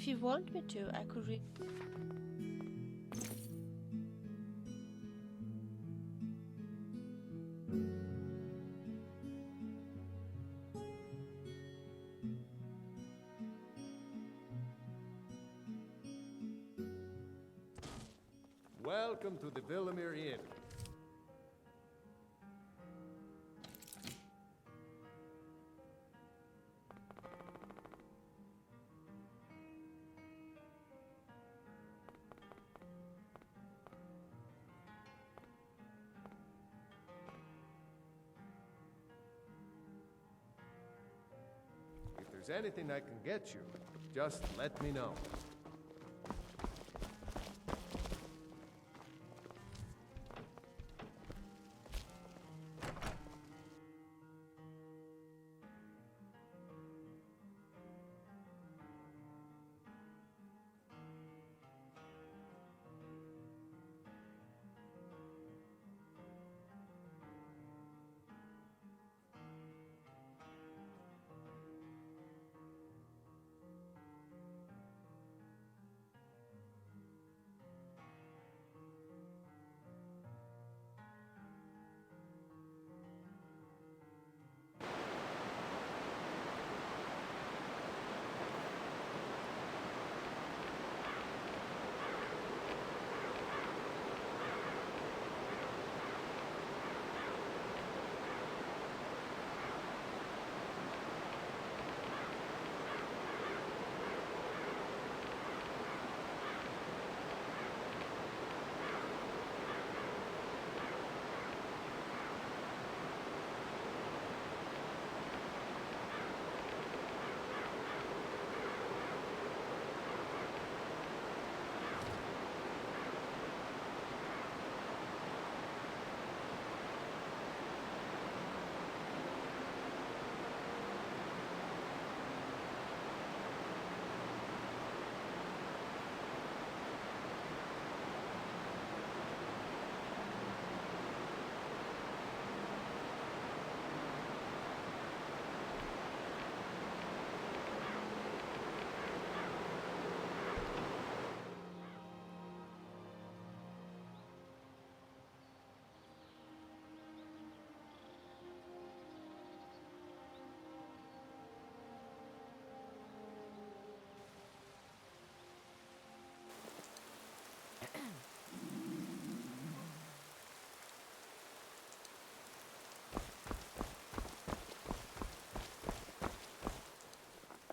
If you want me to, I could read. Welcome to the Villamere Inn. If there's anything I can get you, just let me know.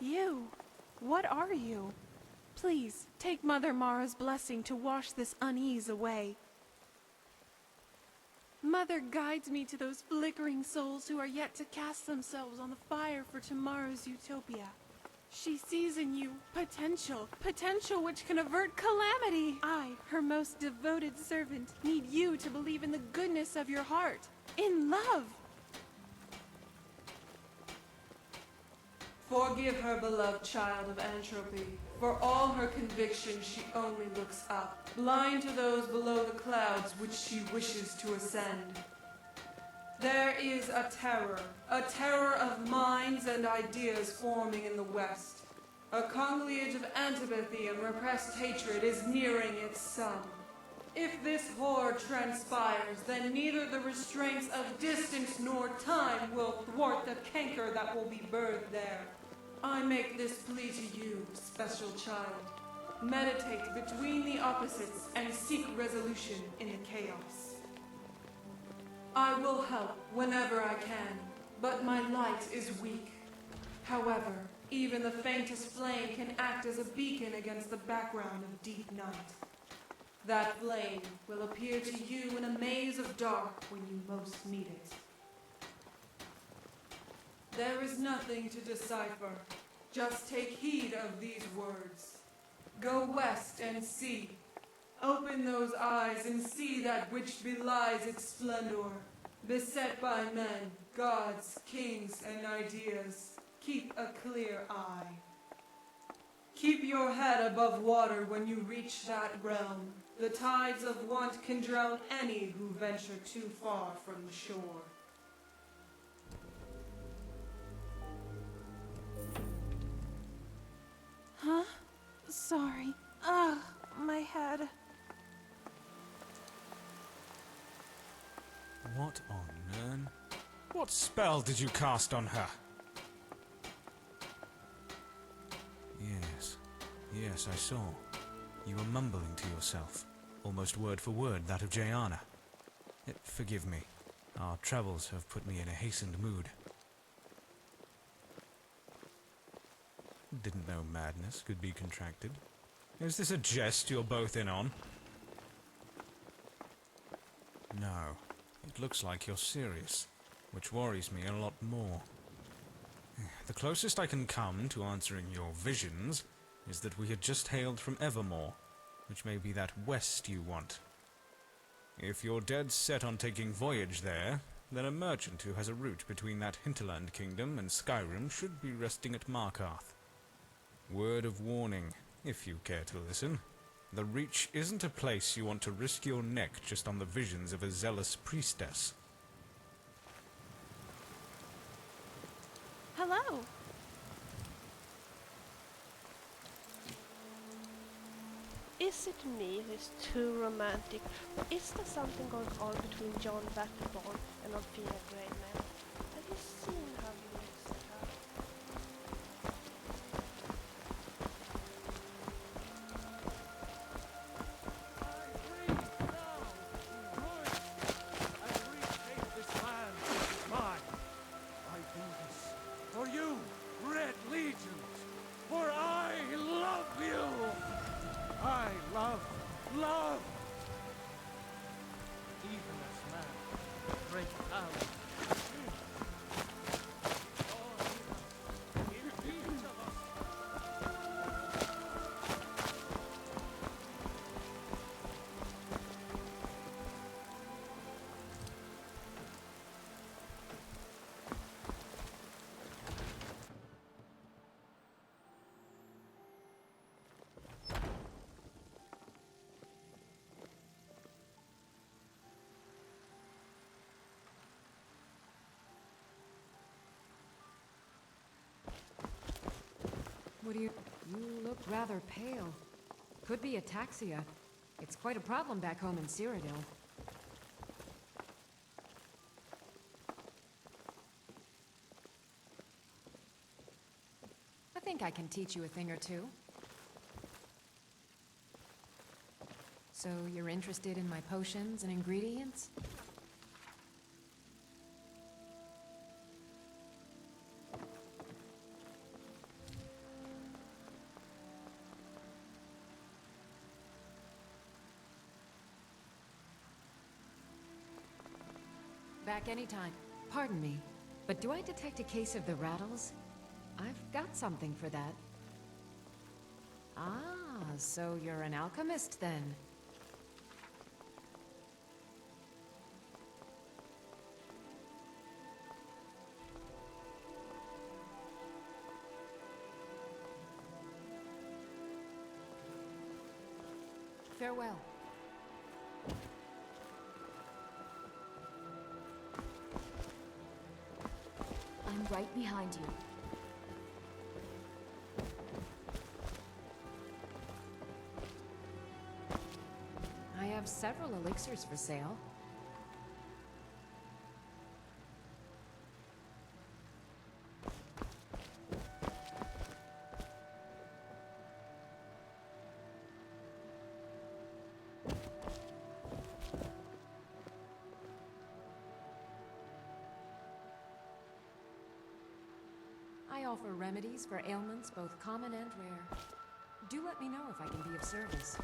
You! What are you? Please, take Mother Mara's blessing to wash this unease away. Mother guides me to those flickering souls who are yet to cast themselves on the fire for tomorrow's utopia. She sees in you potential which can avert calamity. I, her most devoted servant, need you to believe in the goodness of your heart, in love. Forgive her, beloved child of entropy. For all her convictions, she only looks up, blind to those below the clouds which she wishes to ascend. There is a terror of minds and ideas forming in the West. A conciliage of antipathy and repressed hatred is nearing its sun. If this horde transpires, then neither the restraints of distance nor time will thwart the canker that will be birthed there. I make this plea to you, special child. Meditate between the opposites and seek resolution in the chaos. I will help whenever I can, but my light is weak. However, even the faintest flame can act as a beacon against the background of deep night. That flame will appear to you in a maze of dark when you most need it. There is nothing to decipher. Just take heed of these words. Go west and see. Open those eyes and see that which belies its splendor. Beset by men, gods, kings, and ideas, keep a clear eye. Keep your head above water when you reach that realm. The tides of want can drown any who venture too far from the shore. Huh? sorry. Ugh, my head. What on earth? What spell did you cast on her? Yes, I saw. You were mumbling to yourself, almost word for word that of Jayana. Forgive me. Our travels have put me in a hastened mood. Didn't know madness could be contracted. Is this a jest you're both in on? No. It looks like you're serious, which worries me a lot more. The closest I can come to answering your visions is that we had just hailed from Evermore, which may be that west you want. If you're dead set on taking voyage there, then a merchant who has a route between that hinterland kingdom and Skyrim should be resting at Markarth. Word of warning, if you care to listen. The Reach isn't a place you want to risk your neck just on the visions of a zealous priestess. Hello. Is it me who's too romantic, or is there something going on between John Battleborn and Alfina Greyman? Have you seen how he looks at her? For you, Red Legions, for I love you! I love! Even as man, break out. In each of us. What do you... You look rather pale. Could be ataxia. It's quite a problem back home in Cyrodiil. I think I can teach you a thing or two. So you're interested in my potions and ingredients? Back anytime. Pardon me, but do I detect a case of the rattles? I've got something for that. Ah, so you're an alchemist then? Farewell. I'm right behind you. I have several elixirs for sale. I offer remedies for ailments both common and rare. Do let me know if I can be of service.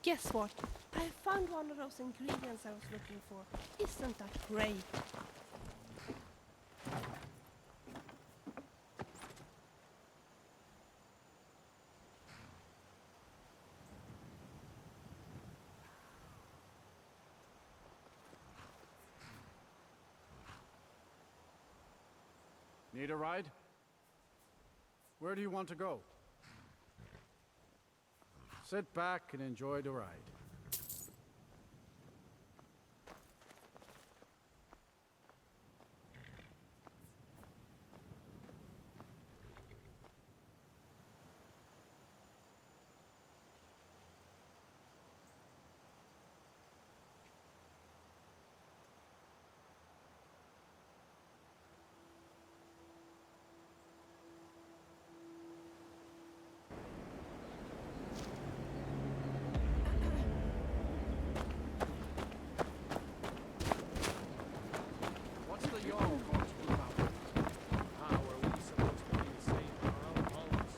Guess what? I found one of those ingredients I was looking for. Isn't that great? Need a ride? Where do you want to go? Sit back and enjoy the ride. What's the yawl going to be about? How are we supposed to be safe in our own homes?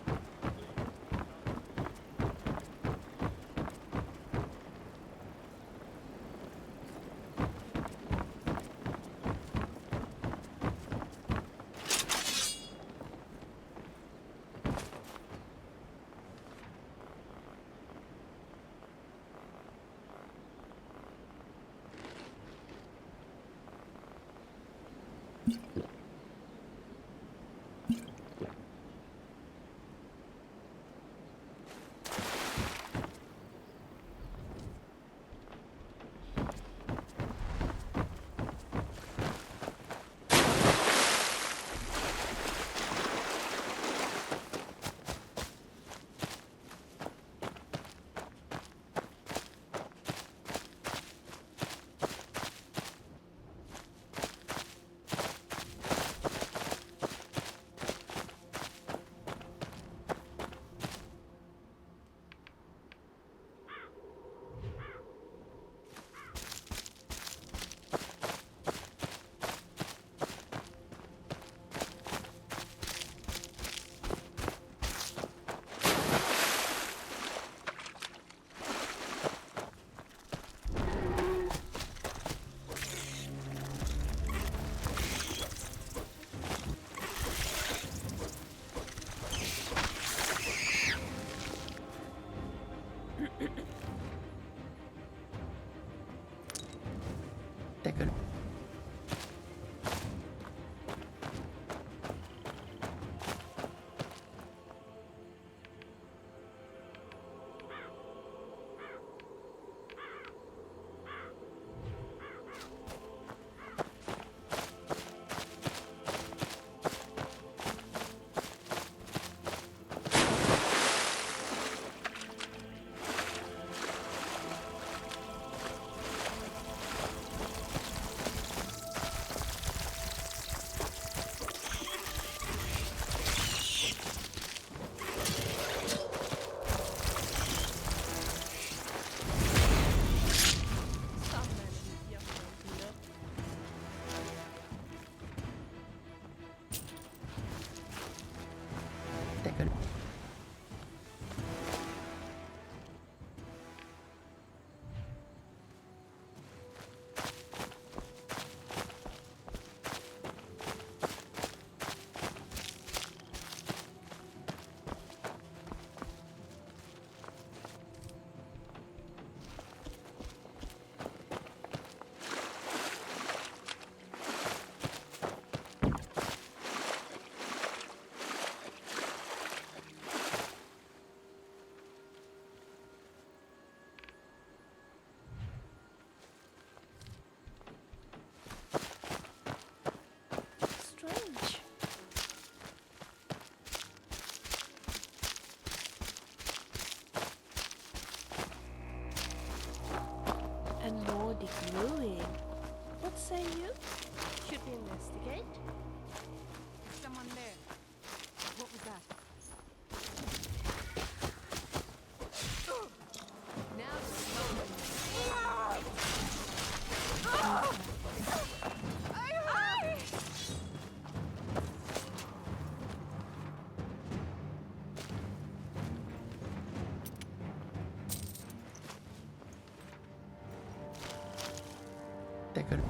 Taken.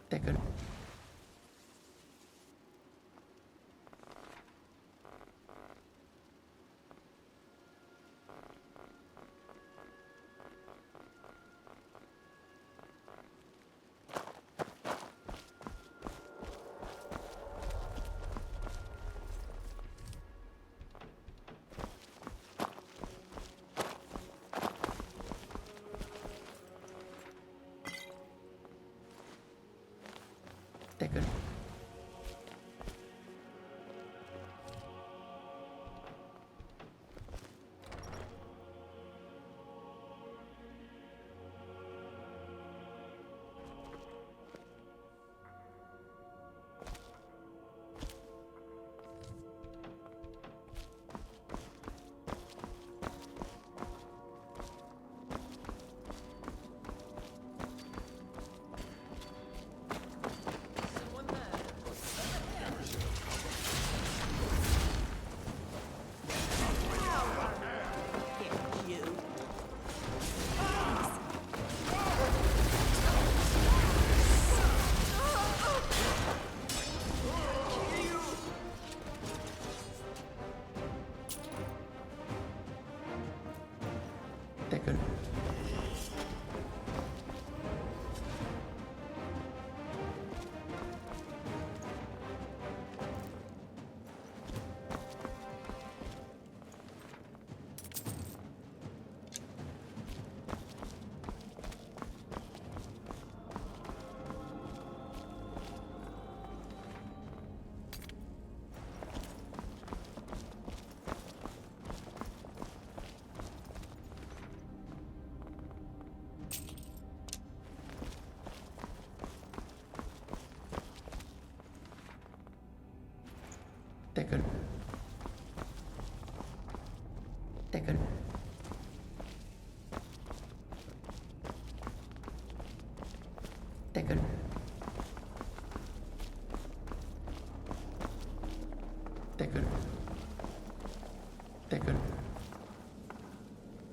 Taken. Taken. Taken. Taken. Taken. Taken. Taken. Taken. Taken.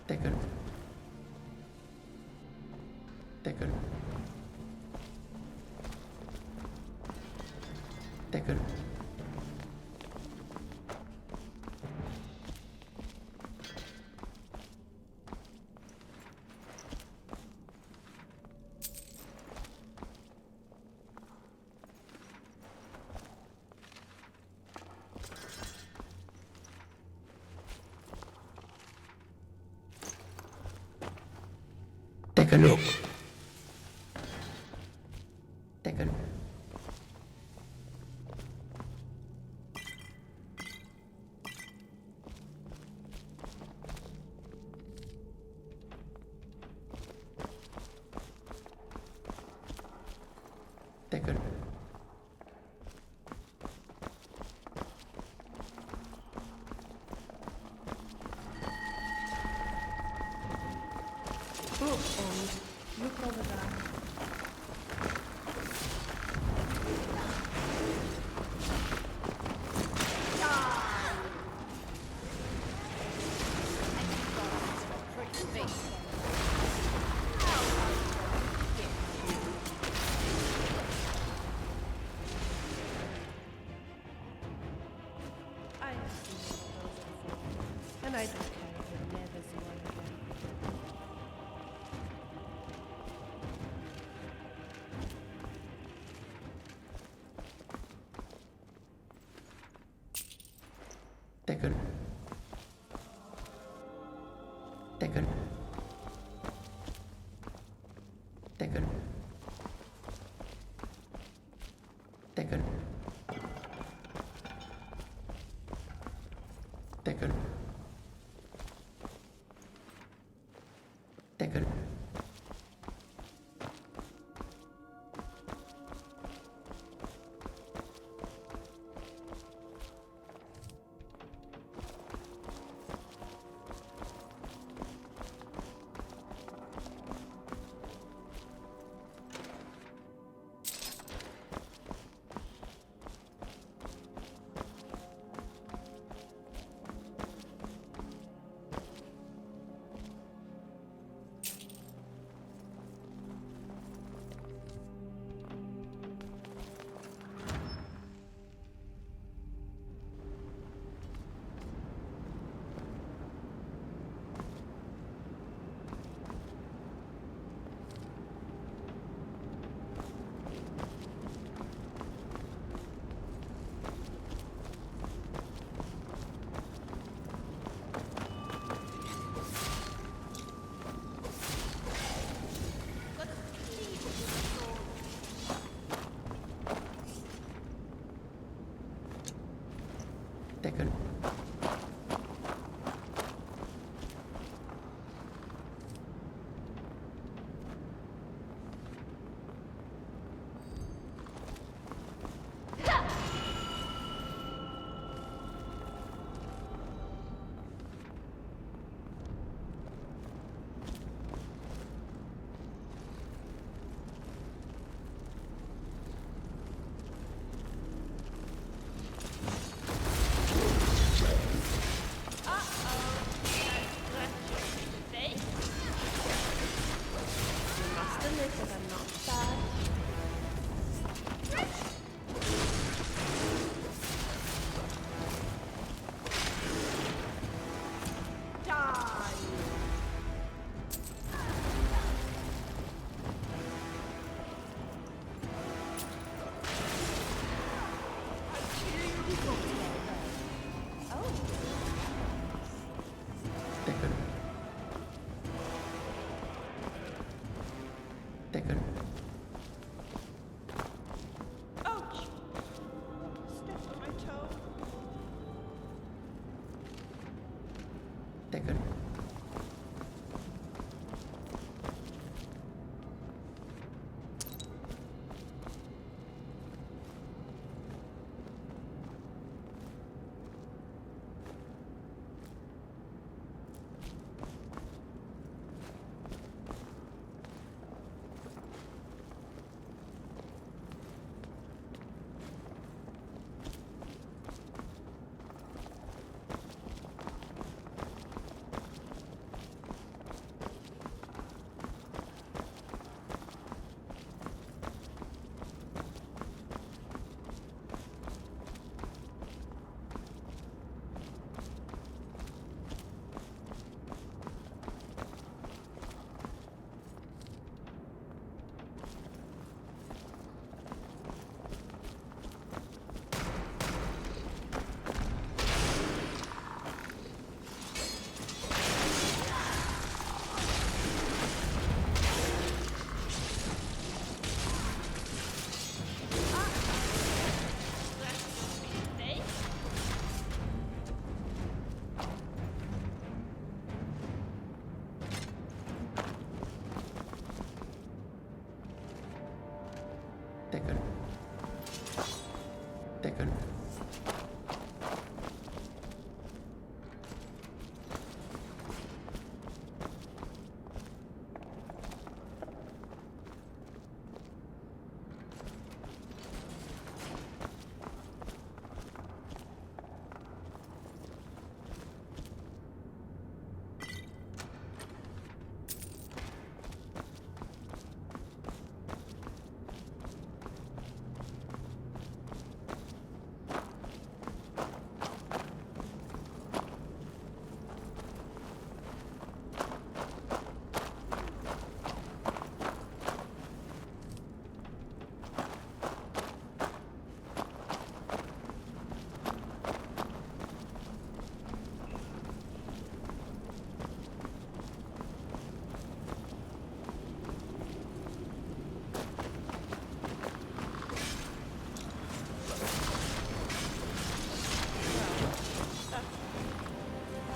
Taken. Taken. Taken. Take a look. Take a look. Take a look. Look over there. I have seen one of those before, and I don't care if you never see one again. Take a look. Take a look. Take a look. Take a look. Take a look. Take a look. Take a look. Take a look. Ouch! Step on my toe. Take a look. taken,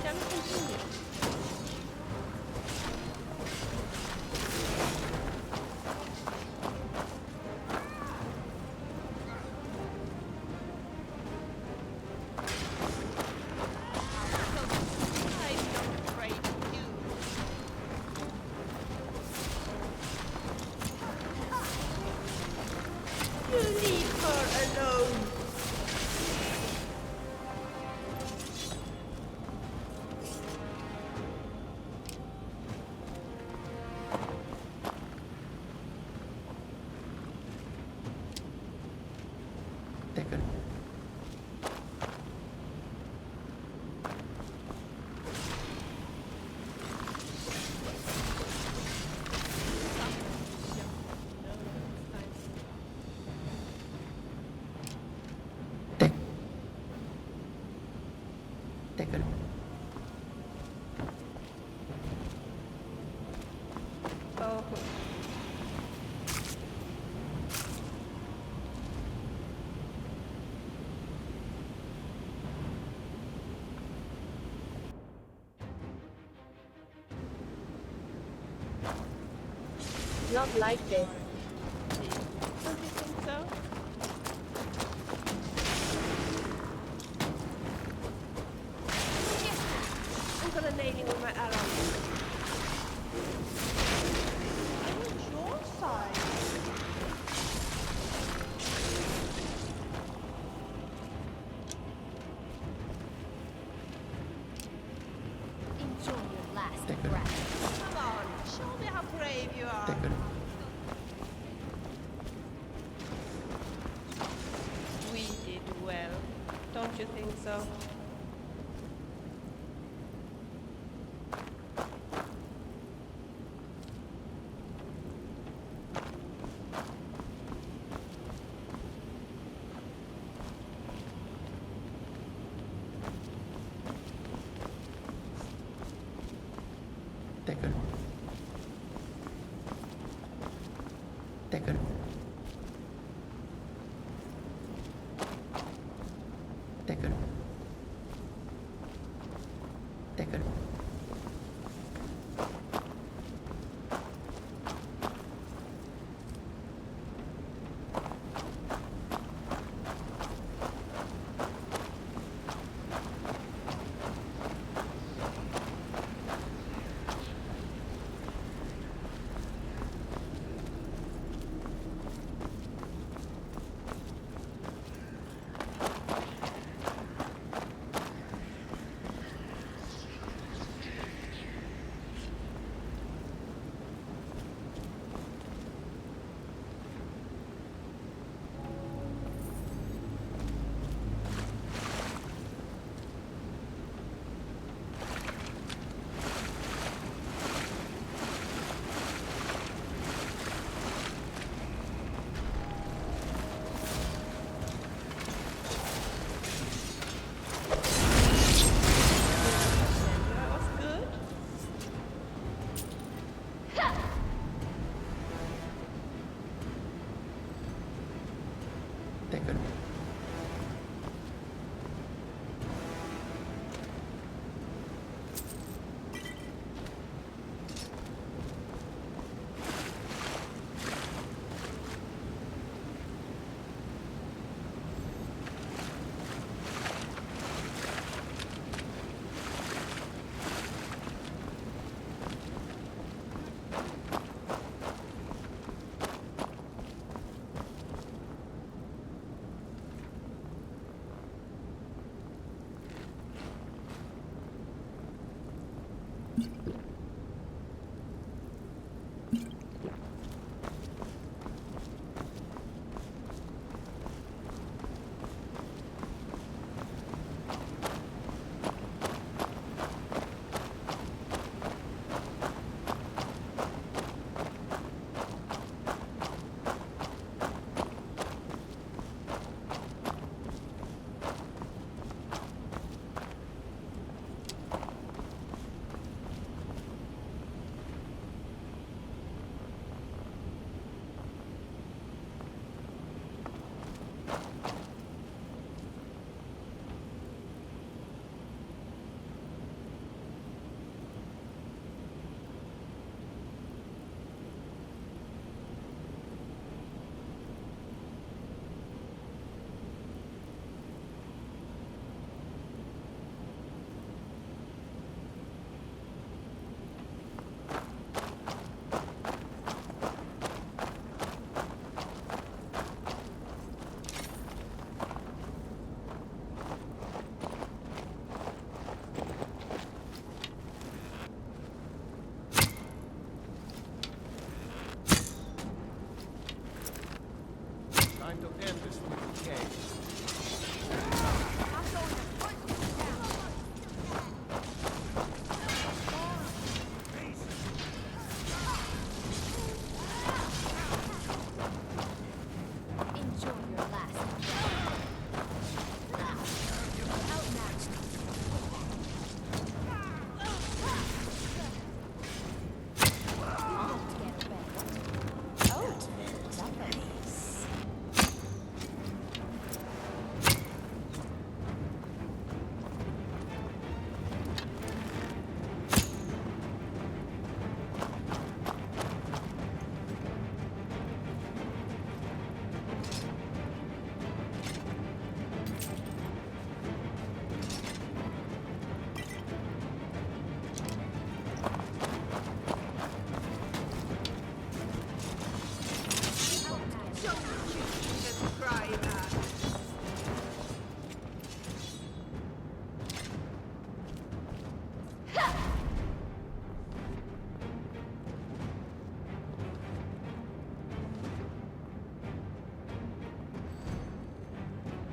Can we continue? I'm not afraid of you. You leave her alone. taken, take, taken, Oh. Not like this. Don't you think so? I'm gonna nail him with my arrow. I'm on your side. Enjoy your last taken, breath. Come on, show me how brave you are. taken, We did well. Don't you think so? taken, taken, taken, taken, taken.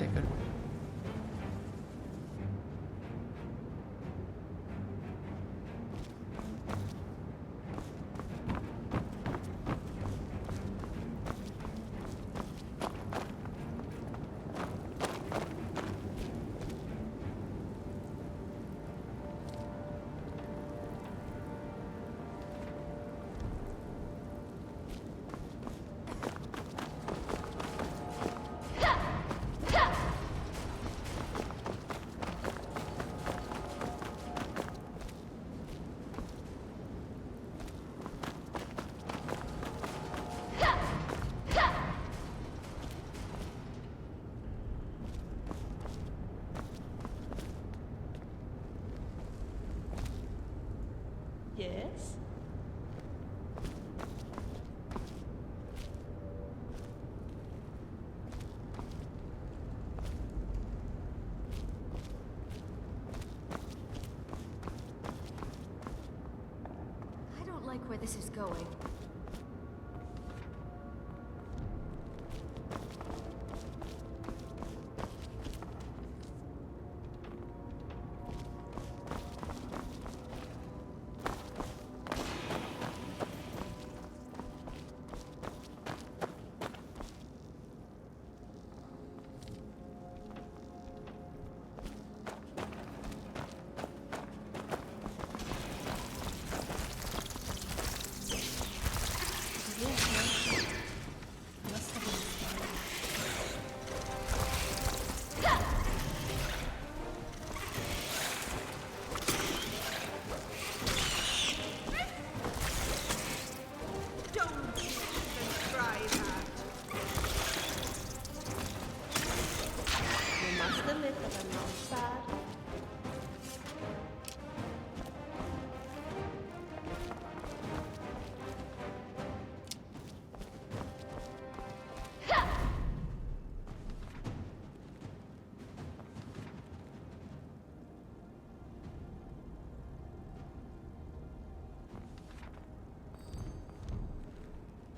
Taken. Yes? I don't like where this is going. You must admit that I'm not sad.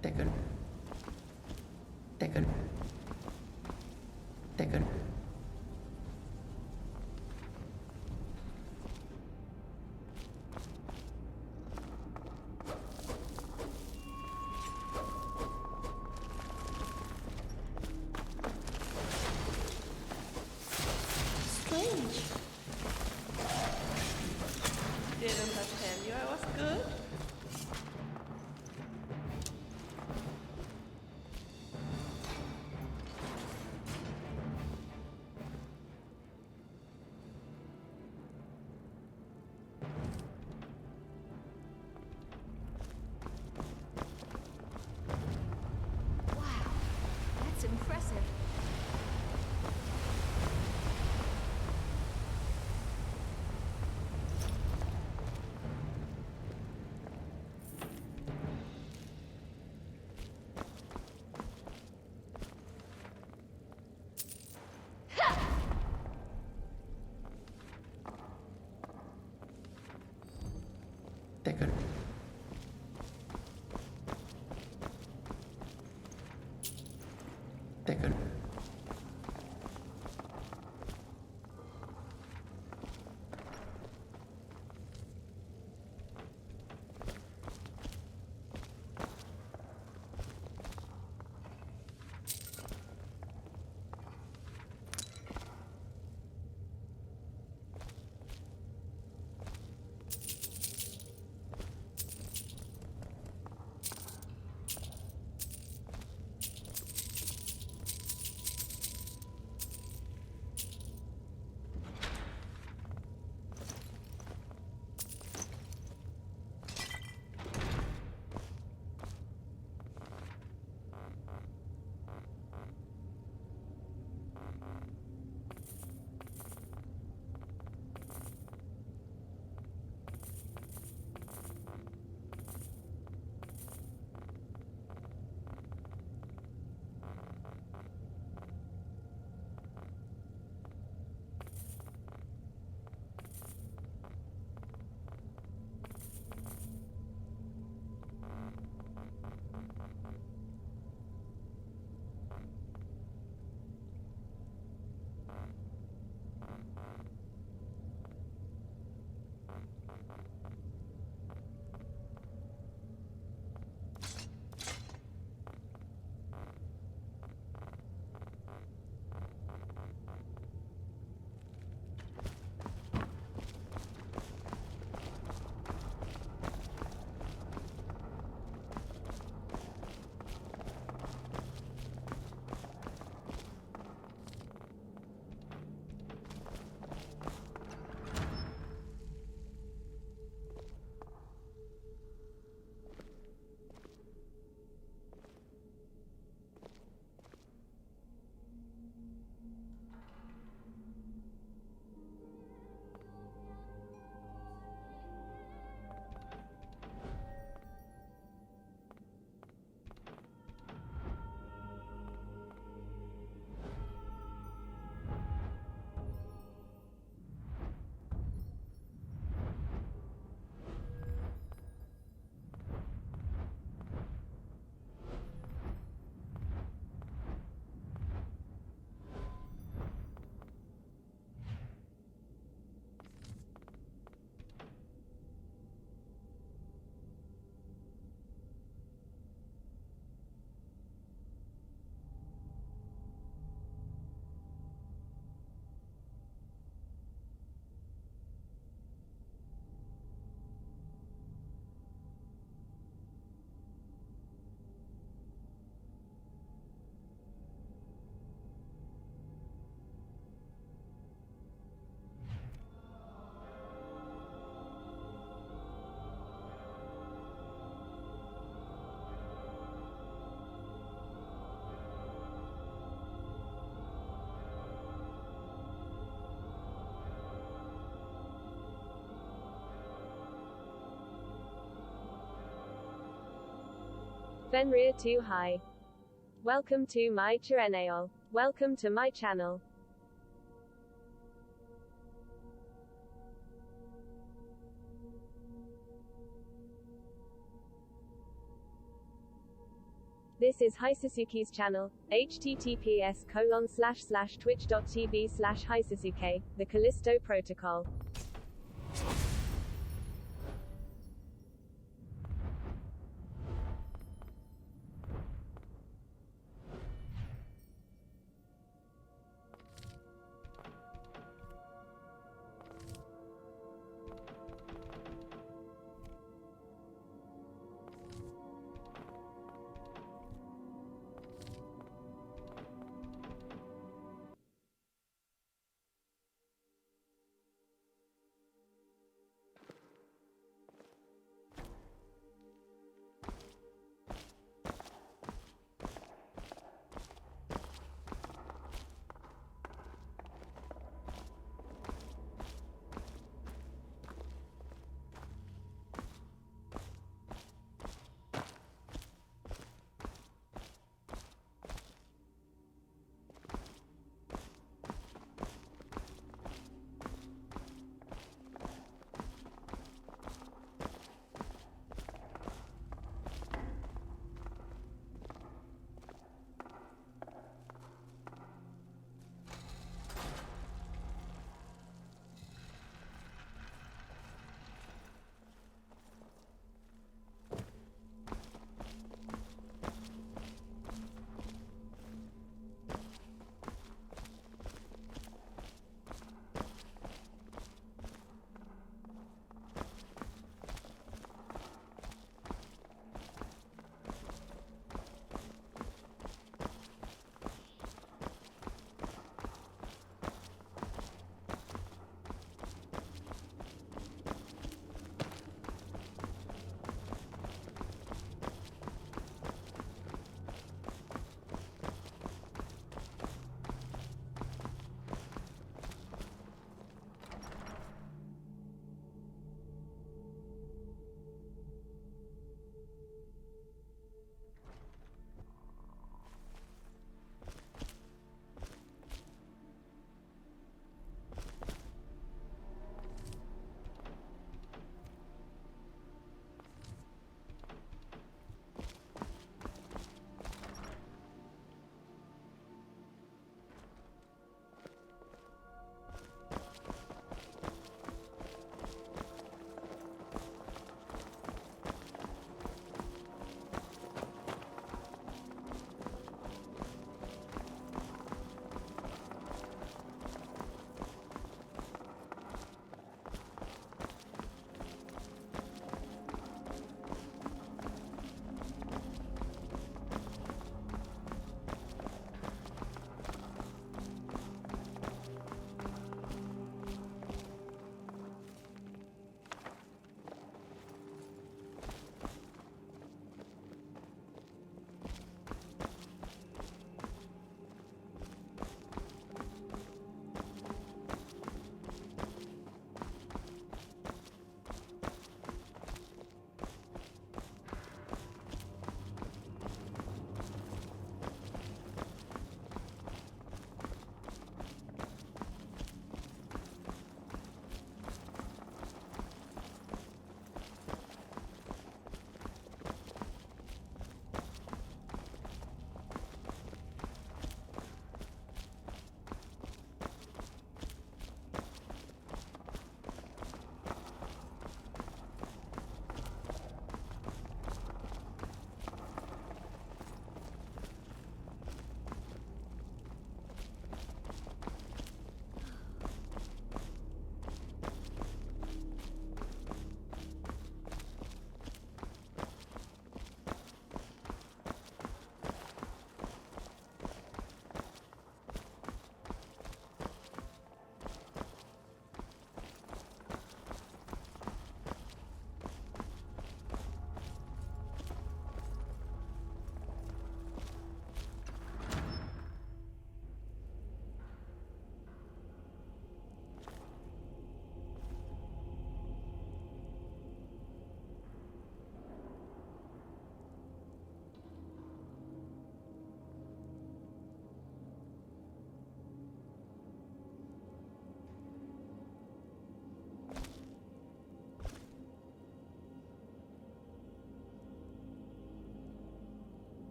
Taken. Taken. Taken. Strange. Didn't I tell you I was good? Wow, that's impressive. Taken. Taken. Fenrir too high. Welcome to my channel. Welcome to my channel. This is Hisasuke's channel, https://twitch.tv/Hisasuke, the Callisto Protocol.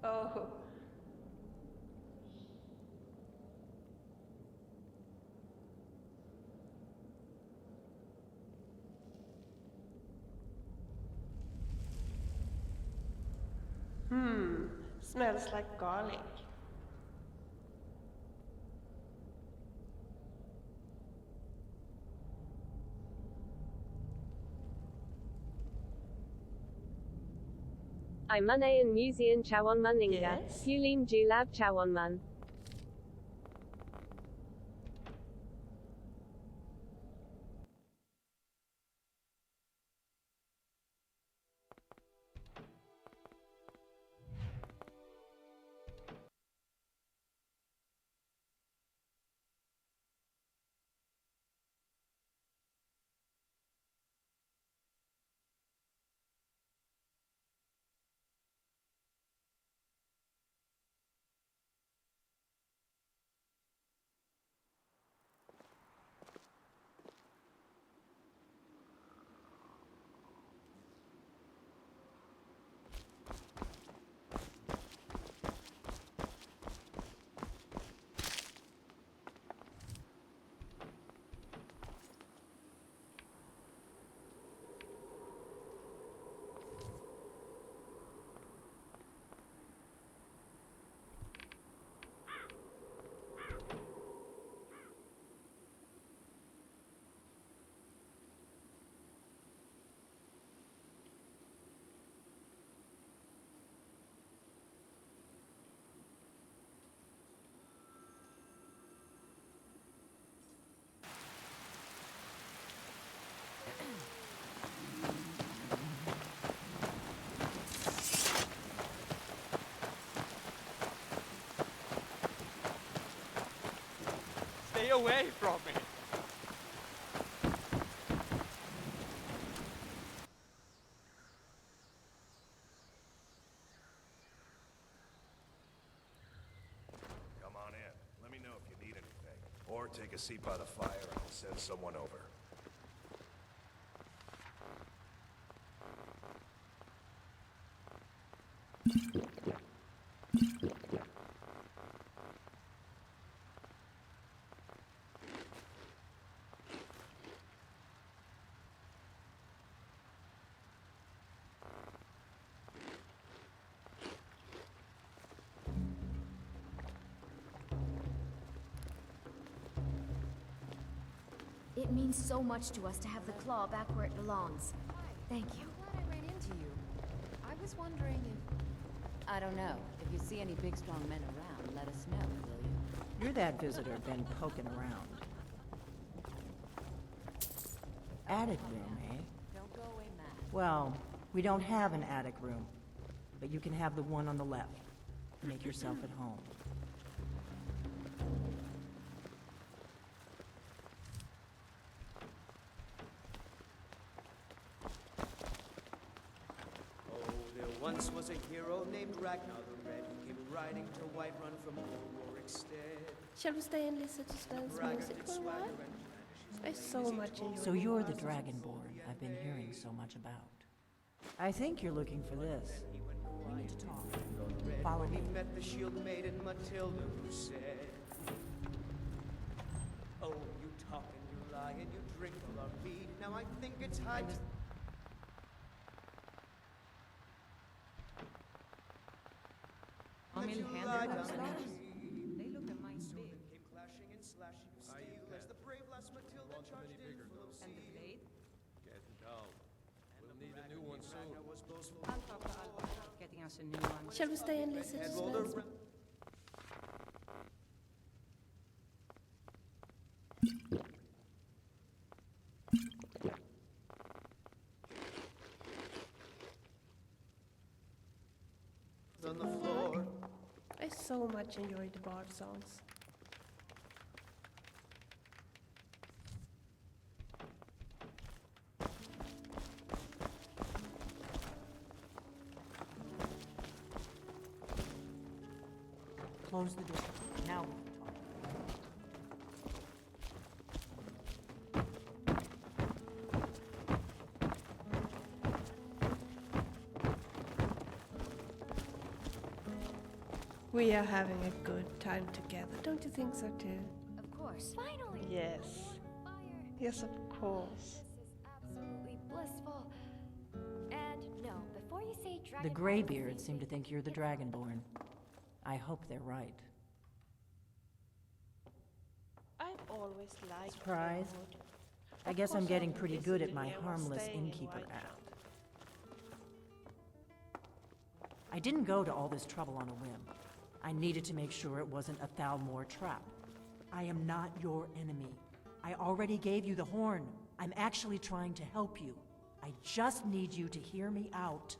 Oh. Smells like garlic. Imunayan Museum Chawanman Inga. Yes? Hulim Julab Chawanman. Stay away from me! Come on in. Let me know if you need anything. Or take a seat by the fire and I'll send someone over. It means so much to us to have the claw back where it belongs. Thank you. I'm glad I ran into you. I was wondering if... I don't know. If you see any big, strong men around, let us know, will you? You're that visitor been poking around. Attic room, eh? Don't go away mad. Well, we don't have an attic room, but you can have the one on the left. Make yourself at home. Once was a hero named Ragnar the Red who came riding to Whiterun from Warwickstead. Shall we stay and listen to Sven's music for a while? I so much enjoy. So you're the Dragonborn I've been hearing so much about. I think you're looking for this. We need to talk. Follow me. He met the shield maiden Matilda who said, "Oh, you talk and you lie and you drink all our mead. Now I think it's high to..." They look a mite big. Came clashing and slashing of steel as the brave lass Matilda charged in full of And the zeal. blade? Getting dull. We'll need a new one soon. Ragnar was boastful. Getting us a new one. Shall we stay and listen to Head rolled Sven's? around. On the floor. I so much enjoy the bard songs. Close the door. Now we can talk. We are having a good time together, don't you think so too? Of course. Finally! Yes. Fire. Yes, of course. This is absolutely blissful. And no, before you say dragon. The Greybeards seem to think you're the Dragonborn. I hope they're right. I've always liked Surprise? Greenwood. I Of guess I'm course, getting I'll be pretty good at visiting my here while harmless staying in innkeeper Whiterun. act. I didn't go to all this trouble on a whim. I needed to make sure it wasn't a Thalmor trap. I am not your enemy. I already gave you the horn. I'm actually trying to help you. I just need you to hear me out.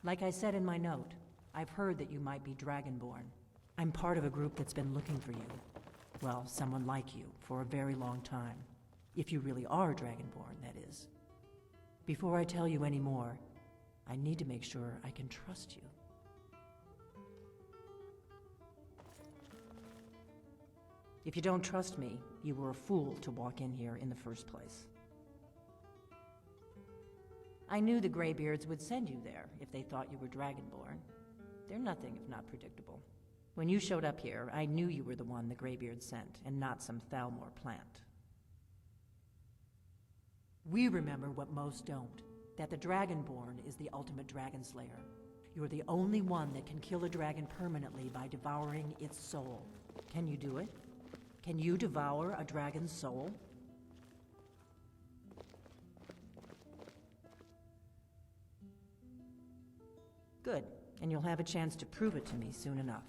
Like I said in my note, I've heard that you might be Dragonborn. I'm part of a group that's been looking for you. Well, someone like you, for a very long time. If you really are Dragonborn, that is. Before I tell you any more, I need to make sure I can trust you. If you don't trust me, you were a fool to walk in here in the first place. I knew the Greybeards would send you there if they thought you were Dragonborn. They're nothing if not predictable. When you showed up here, I knew you were the one the Greybeards sent, and not some Thalmor plant. We remember what most don't, that the Dragonborn is the ultimate dragon slayer. You're the only one that can kill a dragon permanently by devouring its soul. Can you do it? Can you devour a dragon's soul? Good, and you'll have a chance to prove it to me soon enough.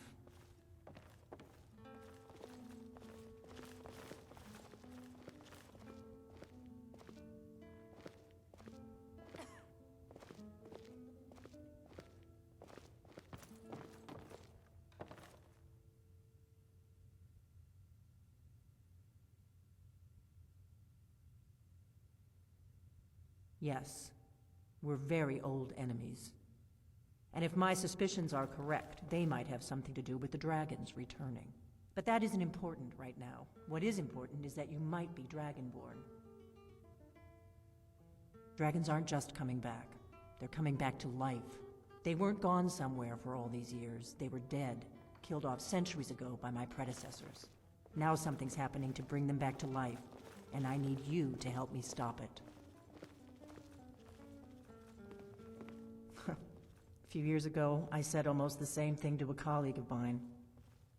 Yes, we're very old enemies. And if my suspicions are correct, they might have something to do with the dragons returning. But that isn't important right now. What is important is that you might be Dragonborn. Dragons aren't just coming back. They're coming back to life. They weren't gone somewhere for all these years. They were dead, killed off centuries ago by my predecessors. Now something's happening to bring them back to life, and I need you to help me stop it. A few years ago, I said almost the same thing to a colleague of mine.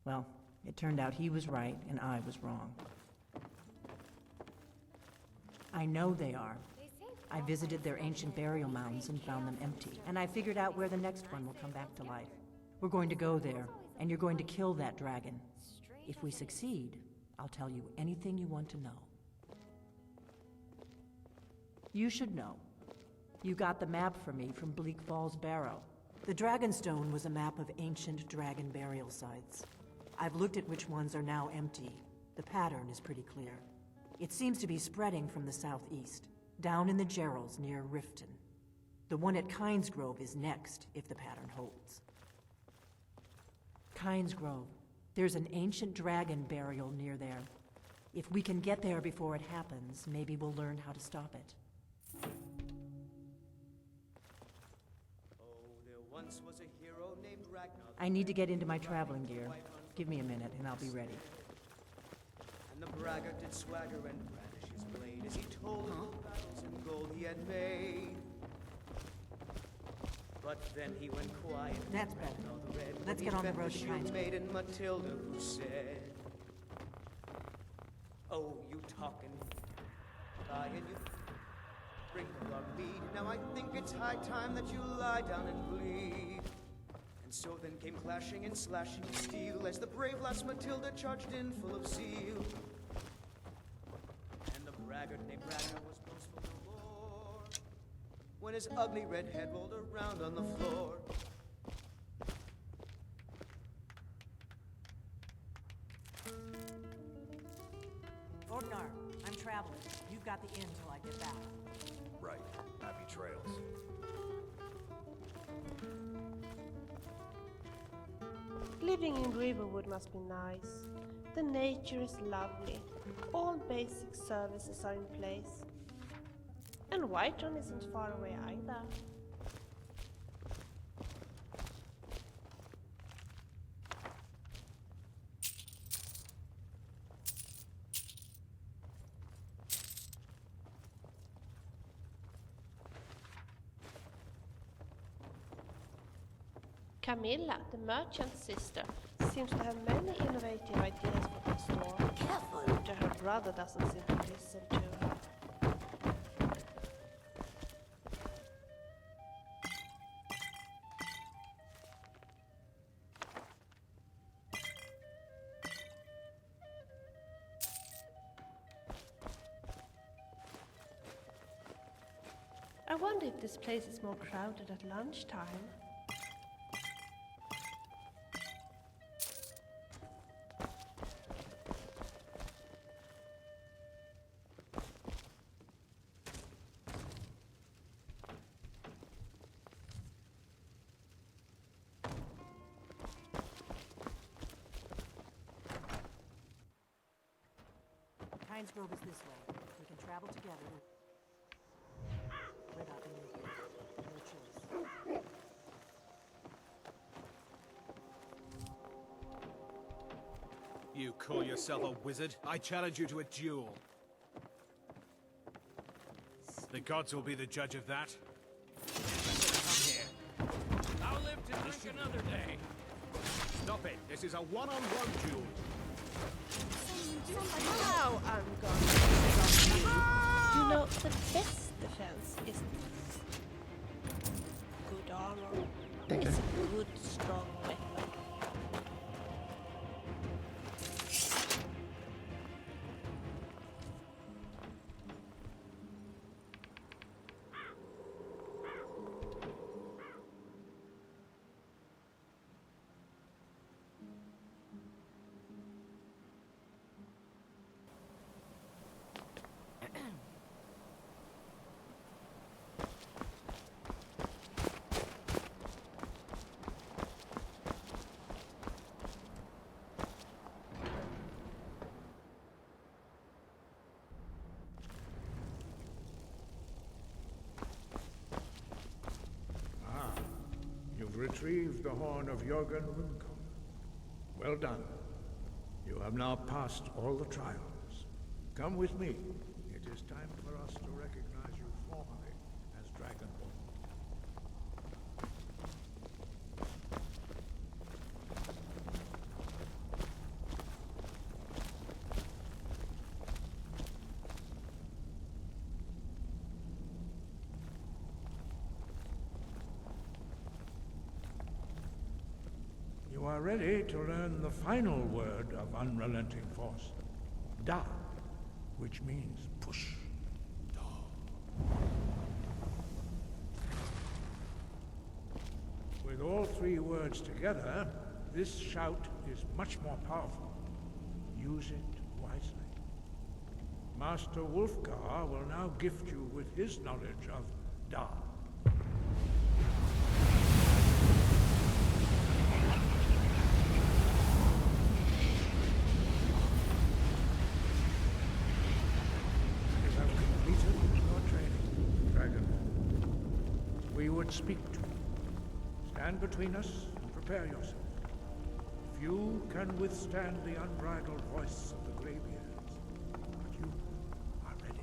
Well, it turned out he was right and I was wrong. I know they are. I visited their ancient burial mounds and found them empty, and I figured out where the next one will come back to life. We're going to go there, and you're going to kill that dragon. If we succeed, I'll tell you anything you want to know. You should know. You got the map for me from Bleak Falls Barrow. The Dragonstone was a map of ancient dragon burial sites. I've looked at which ones are now empty. The pattern is pretty clear. It seems to be spreading from the southeast, down in the Gerals near Riften. The one at Kynes Grove is next, if the pattern holds. Kynes Grove. There's an ancient dragon burial near there. If we can get there before it happens, maybe we'll learn how to stop it. Once was a hero named Ragnar. I need to get into my traveling gear. Give me a minute and I'll be ready. And the braggart did swagger and brandish his blade as he told of the battles and gold he had made. But then he went quiet. That's better. The red Let's get on the road to Kynes. Kynes. Maiden Matilda who said, "Oh, you talking, I and you sprinkle our mead. Now I think it's high time that you lie down and bleed." And so then came clashing and slashing steel as the brave lass Matilda charged in full of zeal. And the braggart named Ragnar was boastful no more when his ugly red head rolled around on the floor. Ognar, I'm traveling. You've got the inn till I get back. Right. Happy trails. Living in Riverwood must be nice. The nature is lovely. All basic services are in place. And Whiterun isn't far away either. Camilla, the merchant's sister, seems to have many innovative ideas for the store. Careful! Her brother doesn't seem to listen to her. I wonder if this place is more crowded at lunchtime. Grove is this way. We can travel together without no choice. You call yourself a wizard? I challenge you to a duel. The gods will be the judge of that. Come here. I'll live to drink another day. Stop it. This is a one-on-one duel. Now I'm gonna You know, the best defense is good armor. It's a good, strong weapon. Retrieved the horn of Jörgen Runkel. Well done. You have now passed all the trials. Come with me. It is time for us to recognize you formally as Dragonborn. You are ready to learn the final word of unrelenting force, Da, which means push. With all three words together, this shout is much more powerful. Use it wisely. Master Wolfgar will now gift you with his knowledge of Da. Speak to. Stand between us and prepare yourself. Few can withstand the unbridled voice of the Greybeards, but you are ready.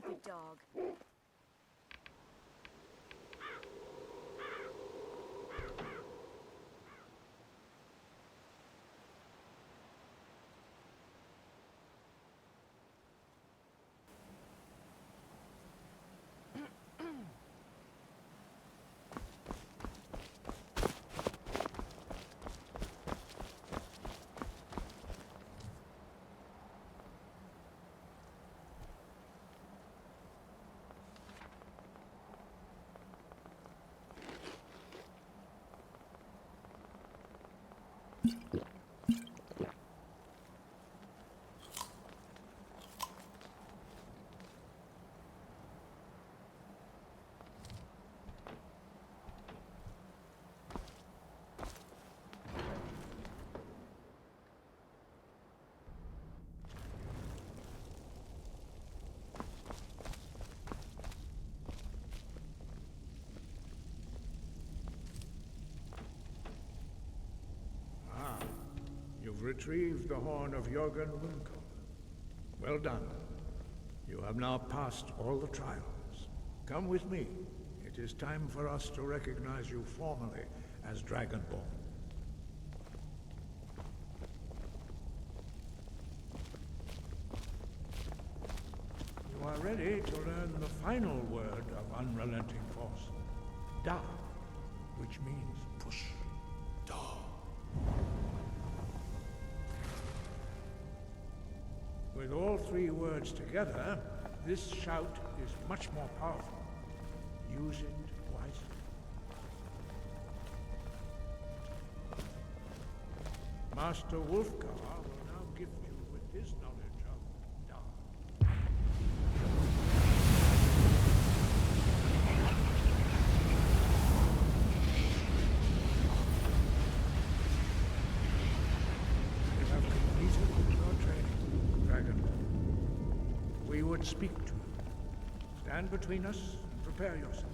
stupid dog. You've retrieved the horn of Jörgen Winkel. Well done. You have now passed all the trials. Come with me. It is time for us to recognize you formally as Dragonborn. You are ready to learn the final word of unrelenting force. Da, which means push. Da. With all three words together, this shout is much more powerful. Use it wisely. Master Wolfgar will now gift you with his knowledge of Da. You have completed your training, Dragonborn. We would speak to you. Stand between us and prepare yourself.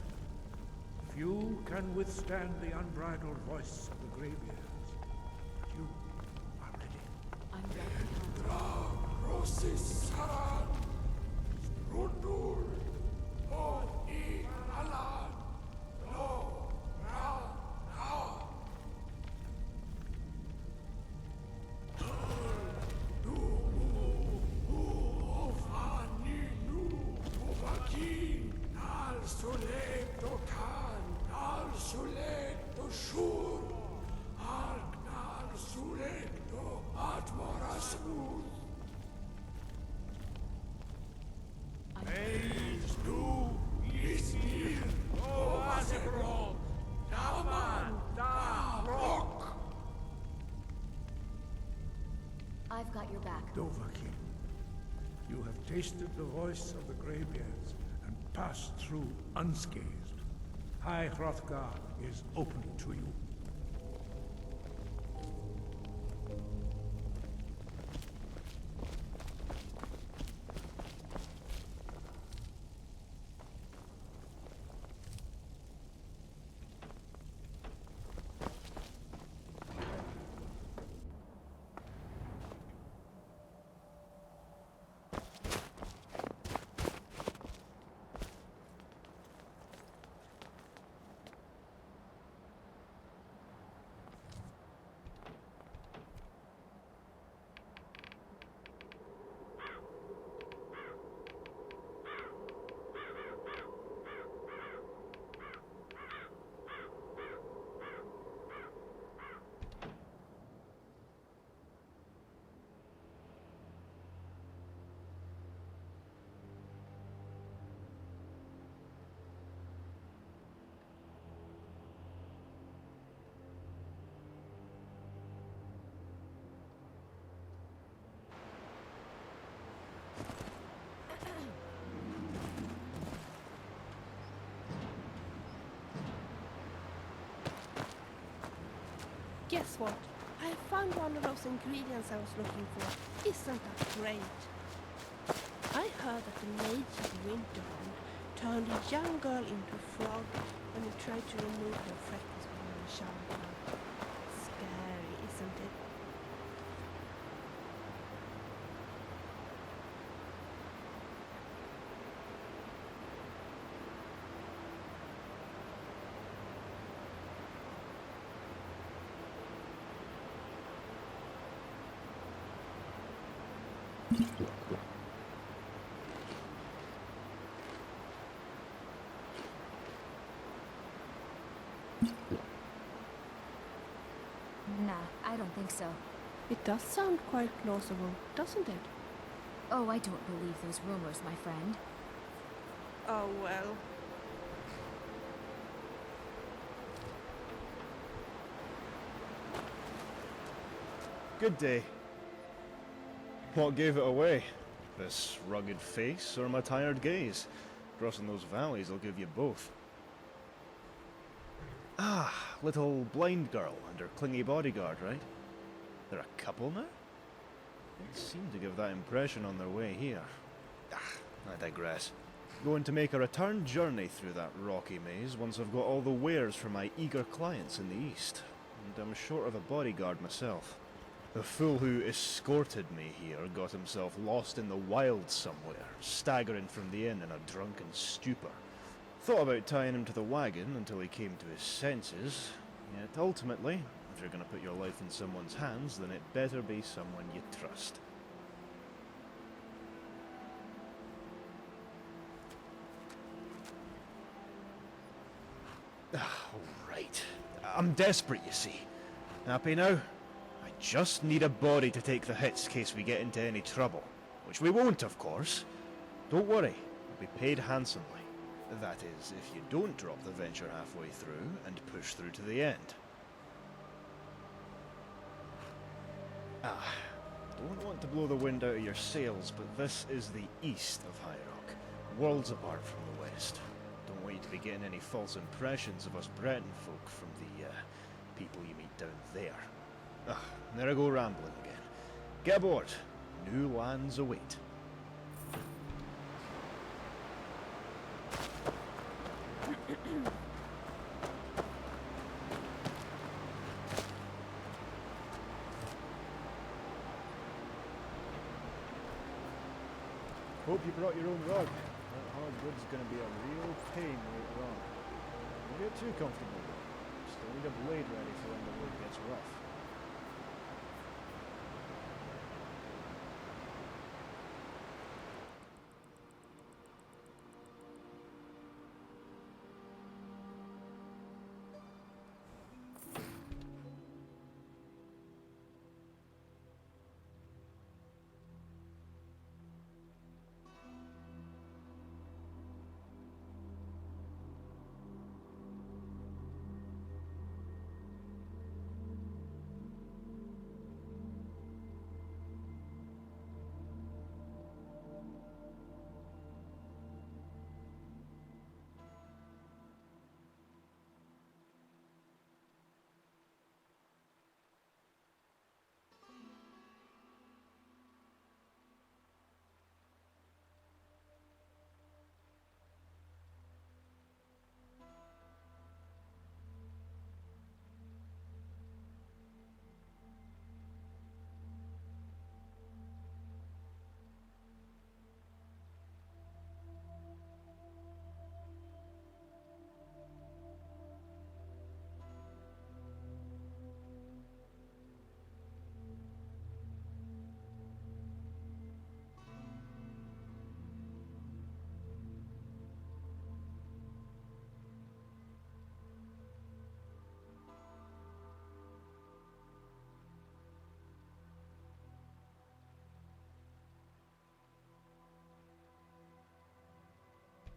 Few can withstand the unbridled voice of the Greybeards. But you are ready. I'm ready. Rosisaran, Strundul, O I Alan, Lo, Ra, Ra. I've got your back. Dovahkiin, you have tasted the voice of the Greybeards and passed through unscathed. High Hrothgar is open to you. Guess what? I found one of those ingredients I was looking for. Isn't that great? I heard that the mage of Winterhold turned a young girl into a frog when he tried to remove her freckles from her shower. Scary, isn't it? Nah, I don't think so. It does sound quite plausible, doesn't it? Oh, I don't believe those rumors, my friend. Oh well. Good day. What gave it away? This rugged face or my tired gaze? Crossing those valleys will give you both. Ah, little blind girl and her clingy bodyguard, right? They're a couple now? Didn't seem to give that impression on their way here. Ah, I digress. Going to make a return journey through that rocky maze once I've got all the wares for my eager clients in the east. And I'm short of a bodyguard myself. The fool who escorted me here got himself lost in the wilds somewhere, staggering from the inn in a drunken stupor. Thought about tying him to the wagon until he came to his senses, yet ultimately, if you're going to put your life in someone's hands, then it better be someone you trust. Alright. I'm desperate, you see. Happy now? I just need a body to take the hits in case we get into any trouble. Which we won't, of course. Don't worry, you'll be paid handsomely. That is, if you don't drop the venture halfway through and push through to the end. Don't want to blow the wind out of your sails, but this is the east of High Rock, worlds apart from the west. Don't want you to be getting any false impressions of us Breton folk from the people you meet down there. There I go rambling again. Get aboard. New lands await. Hope you brought your own rug. That hardwood's gonna be a real pain later on. Don't get too comfortable though. Still need a blade ready for when the road gets rough.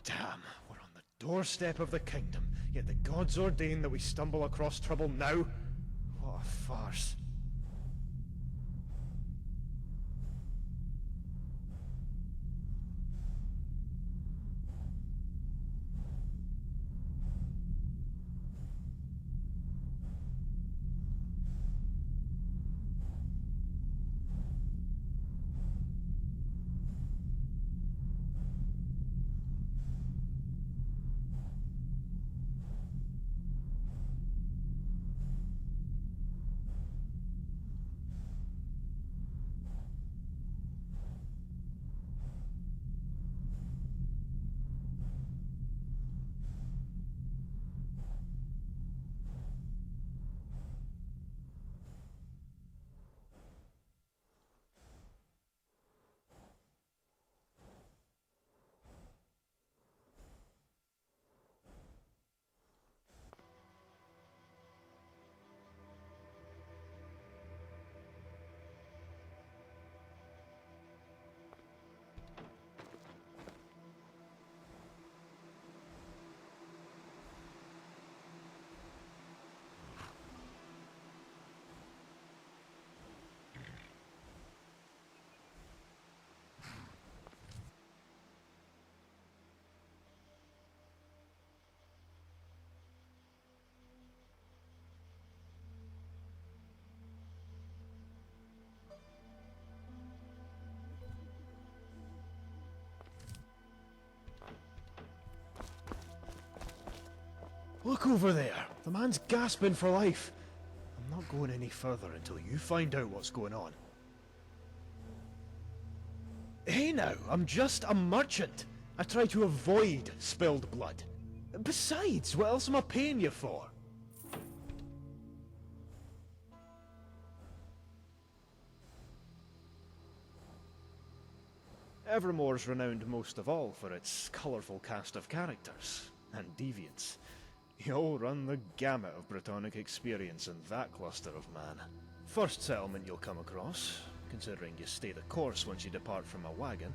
Damn, we're on the doorstep of the kingdom, yet the gods ordain that we stumble across trouble now? What a farce. Look over there! The man's gasping for life! I'm not going any further until you find out what's going on. Hey now, I'm just a merchant! I try to avoid spilled blood. Besides, what else am I paying you for? Evermore's renowned most of all for its colourful cast of characters and deviants. You'll run the gamut of Brittonic experience in that cluster of man. First settlement you'll come across, considering you stay the course once you depart from a wagon,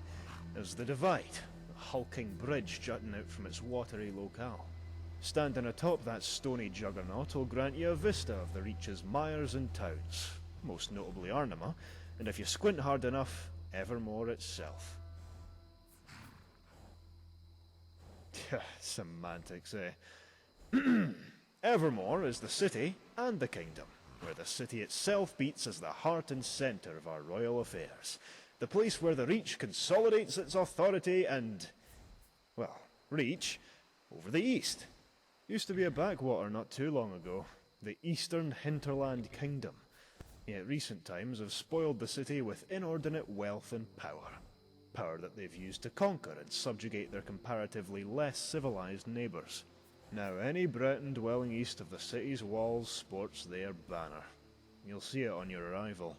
is the Divide, a hulking bridge jutting out from its watery locale. Standing atop that stony juggernaut will grant you a vista of the Reach's mires and towns, most notably Arnima, and if you squint hard enough, Evermore itself. Semantics, eh? Evermore is the city and the kingdom, where the city itself beats as the heart and centre of our royal affairs. The place where the Reach consolidates its authority and, well, reach over the east. Used to be a backwater not too long ago, the Eastern Hinterland Kingdom. Yet recent times have spoiled the city with inordinate wealth and power. Power that they've used to conquer and subjugate their comparatively less civilized neighbours. Now any Breton dwelling east of the city's walls sports their banner. You'll see it on your arrival.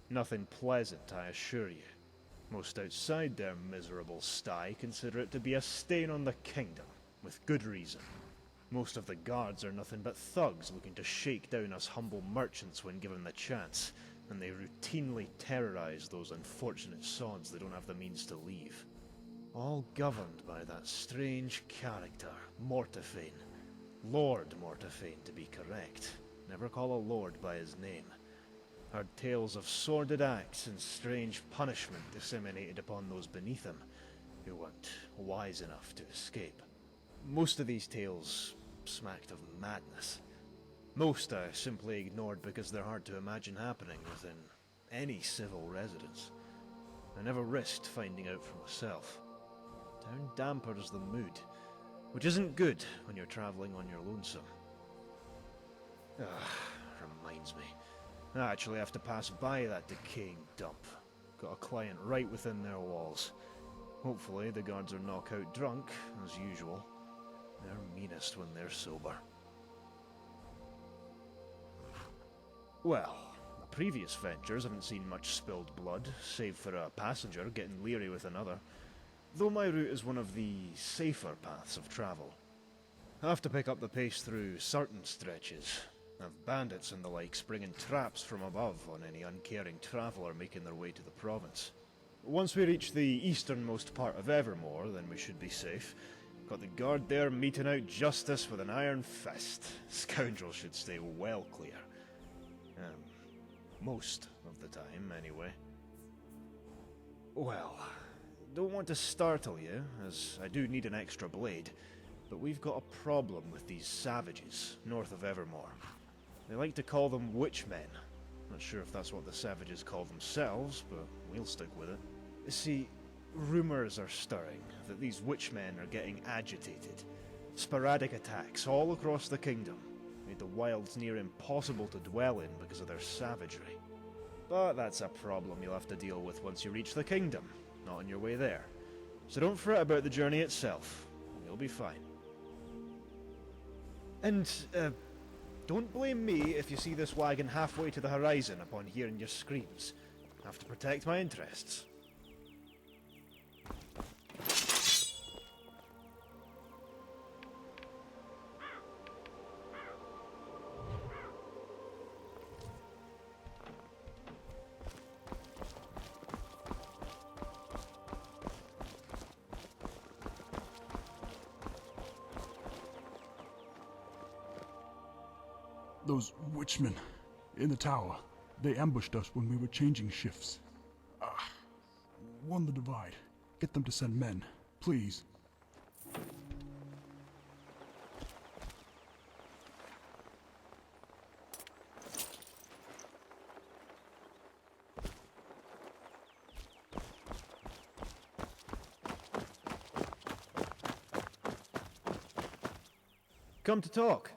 Nothing pleasant, I assure you. Most outside their miserable sty consider it to be a stain on the kingdom, with good reason. Most of the guards are nothing but thugs looking to shake down us humble merchants when given the chance, and they routinely terrorize those unfortunate sods that don't have the means to leave. All governed by that strange character, Mortephane. Lord Mortephane, to be correct. Never call a lord by his name. Heard tales of sordid acts and strange punishment disseminated upon those beneath him, who weren't wise enough to escape. Most of these tales smacked of madness. Most I simply ignored because they're hard to imagine happening within any civil residence. I never risked finding out for myself. Town dampers the mood, which isn't good when you're travelling on your lonesome. Reminds me. I actually have to pass by that decaying dump. Got a client right within their walls. Hopefully the guards are knockout drunk, as usual. They're meanest when they're sober. Well, the previous ventures haven't seen much spilled blood, save for a passenger getting leery with another. Though my route is one of the safer paths of travel. I have to pick up the pace through certain stretches. I've bandits and the like springing traps from above on any uncaring traveller making their way to the province. Once we reach the easternmost part of Evermore, then we should be safe. Got the guard there meting out justice with an iron fist. Scoundrels should stay well clear. Most of the time, anyway. Well, don't want to startle you, as I do need an extra blade, but we've got a problem with these savages north of Evermore. They like to call them witchmen. Not sure if that's what the savages call themselves, but we'll stick with it. See, rumours are stirring that these witchmen are getting agitated. Sporadic attacks all across the kingdom made the wilds near impossible to dwell in because of their savagery. But that's a problem you'll have to deal with once you reach the kingdom, not on your way there. So don't fret about the journey itself. You'll be fine. And, don't blame me if you see this wagon halfway to the horizon upon hearing your screams. I have to protect my interests. Those witchmen in the tower, they ambushed us when we were changing shifts. Won the Divide. Get them to send men, please. come to talk.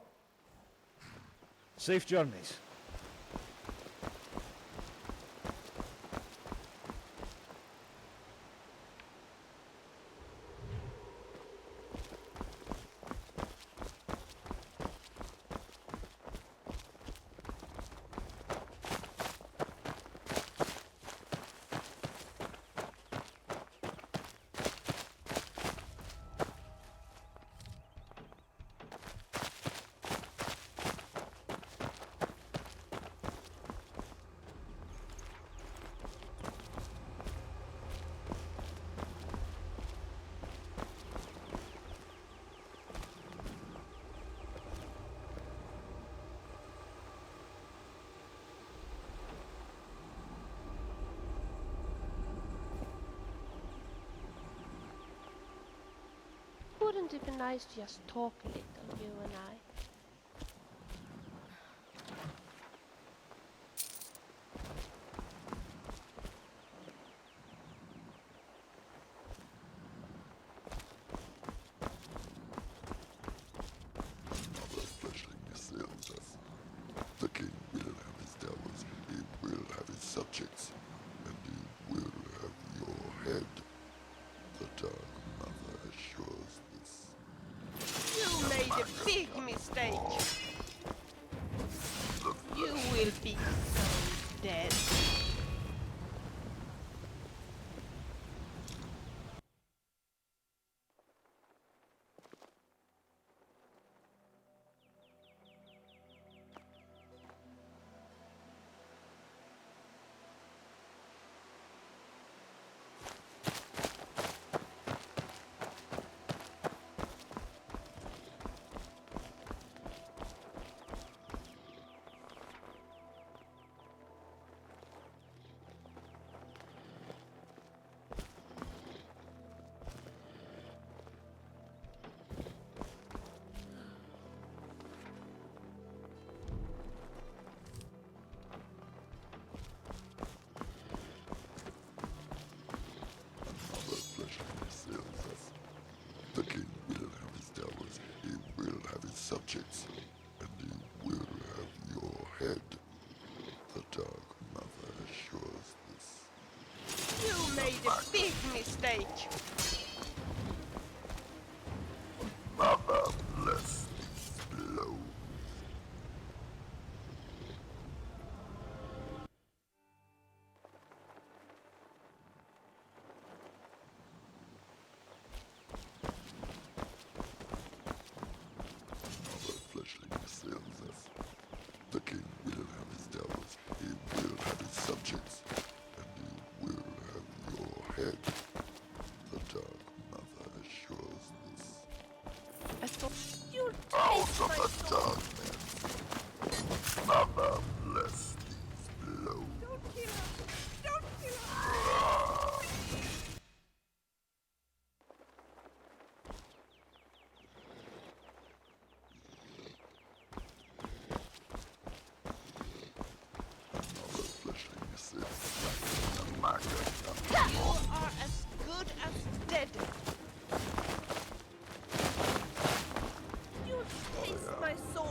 Safe journeys. Wouldn't it be nice to just talk a little, you and I? The king will have his towers, he will have his subjects, and he will have your head. The Dark Mother assures this. You made a big mistake. You will be so dead. The king will have his towers, he will have his subjects, and he will have your head. The Dark Mother assures this. You made a big mistake. Mother bless these blows. The king will have his towers, he will have his subjects, and he will have your head. The Dark Mother assures this. I thought you'll Out taste of my the soul. darkness! Mother bless these blows. Don't kill her! Don't kill her! You are as good as dead. You'll taste my soul.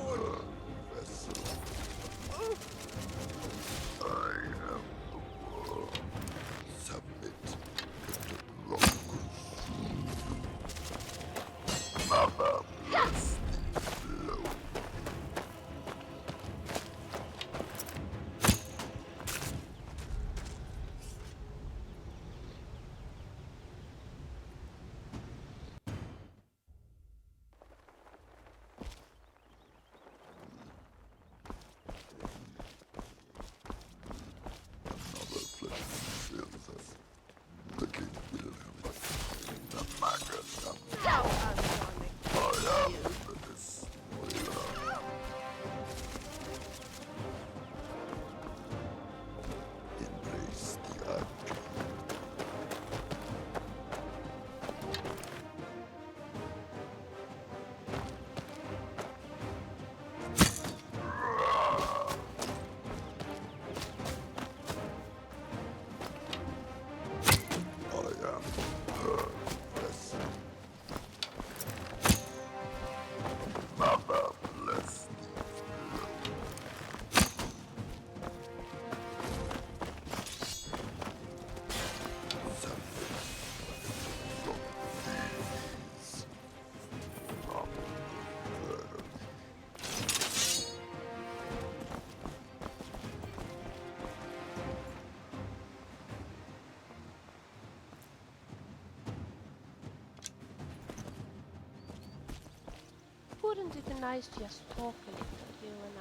Wouldn't it be nice to just talk a little, you and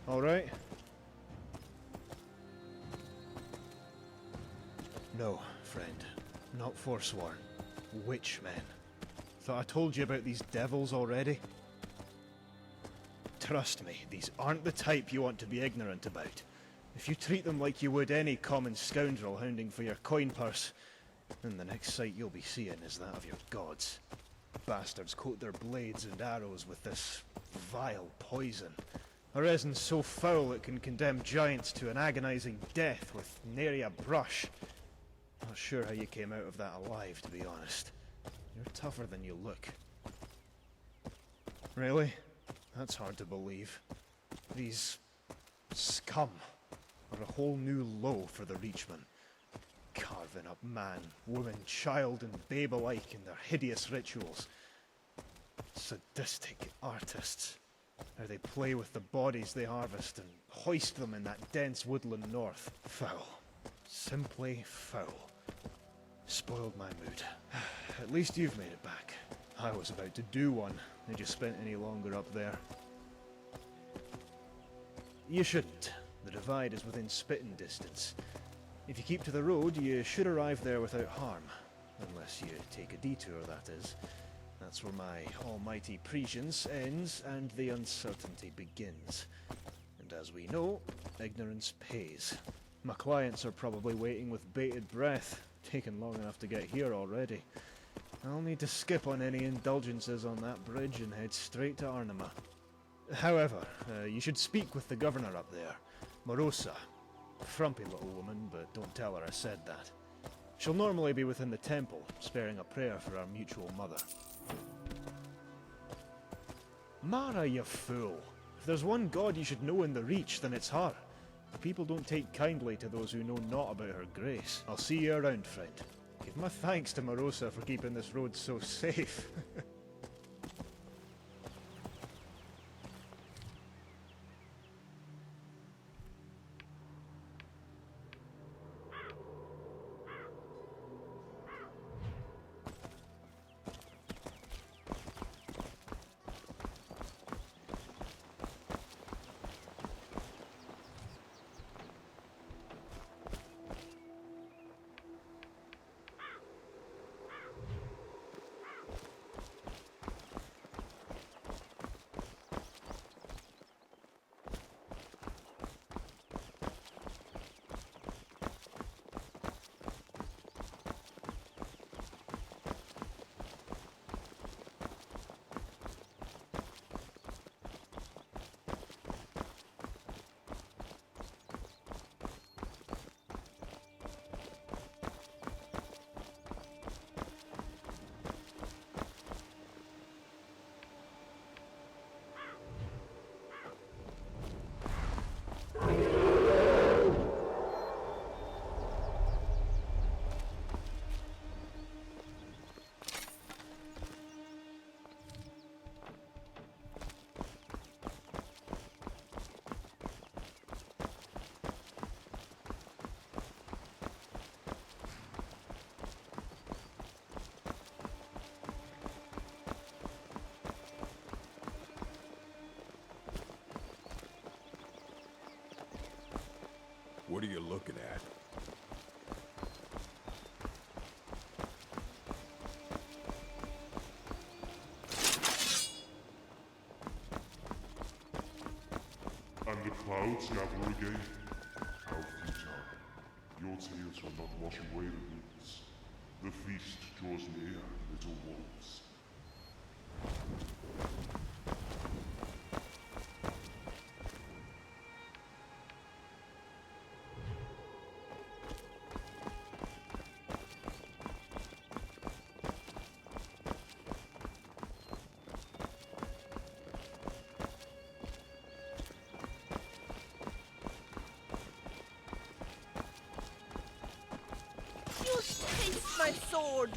I? All right? No, friend. Not forsworn. Witchmen. Thought I told you about these devils already? Trust me, these aren't the type you want to be ignorant about. If you treat them like you would any common scoundrel hounding for your coin purse, then the next sight you'll be seeing is that of your gods. Bastards coat their blades and arrows with this vile poison. A resin so foul it can condemn giants to an agonizing death with nary a brush. Not sure how you came out of that alive, to be honest. You're tougher than you look. Really? That's hard to believe. These scum are a whole new low for the Reachmen. Carving up man, woman, child and babe alike in their hideous rituals. Sadistic artists. How they play with the bodies they harvest and hoist them in that dense woodland north. Foul. Simply foul. Spoiled my mood. At least you've made it back. I was about to do one. Had you spent any longer up there? You shouldn't. The divide is within spitting distance. If you keep to the road, you should arrive there without harm. Unless you take a detour, that is. That's where my almighty prescience ends and the uncertainty begins. And as we know, ignorance pays. My clients are probably waiting with bated breath. Taken long enough to get here already. I'll need to skip on any indulgences on that bridge and head straight to Arnima. However, you should speak with the governor up there, Morosa. Frumpy little woman, but don't tell her I said that. She'll normally be within the temple, sparing a prayer for our mutual mother. Mara, you fool! If there's one god you should know in the Reach, then it's her. People don't take kindly to those who know not about her grace. I'll see you around, friend. Give my thanks to Morosa for keeping this road so safe. What are you looking at? And the clouds gather again. How futile. Your tales will not wash away the winds. The feast draws near, little wolves. You taste my sword!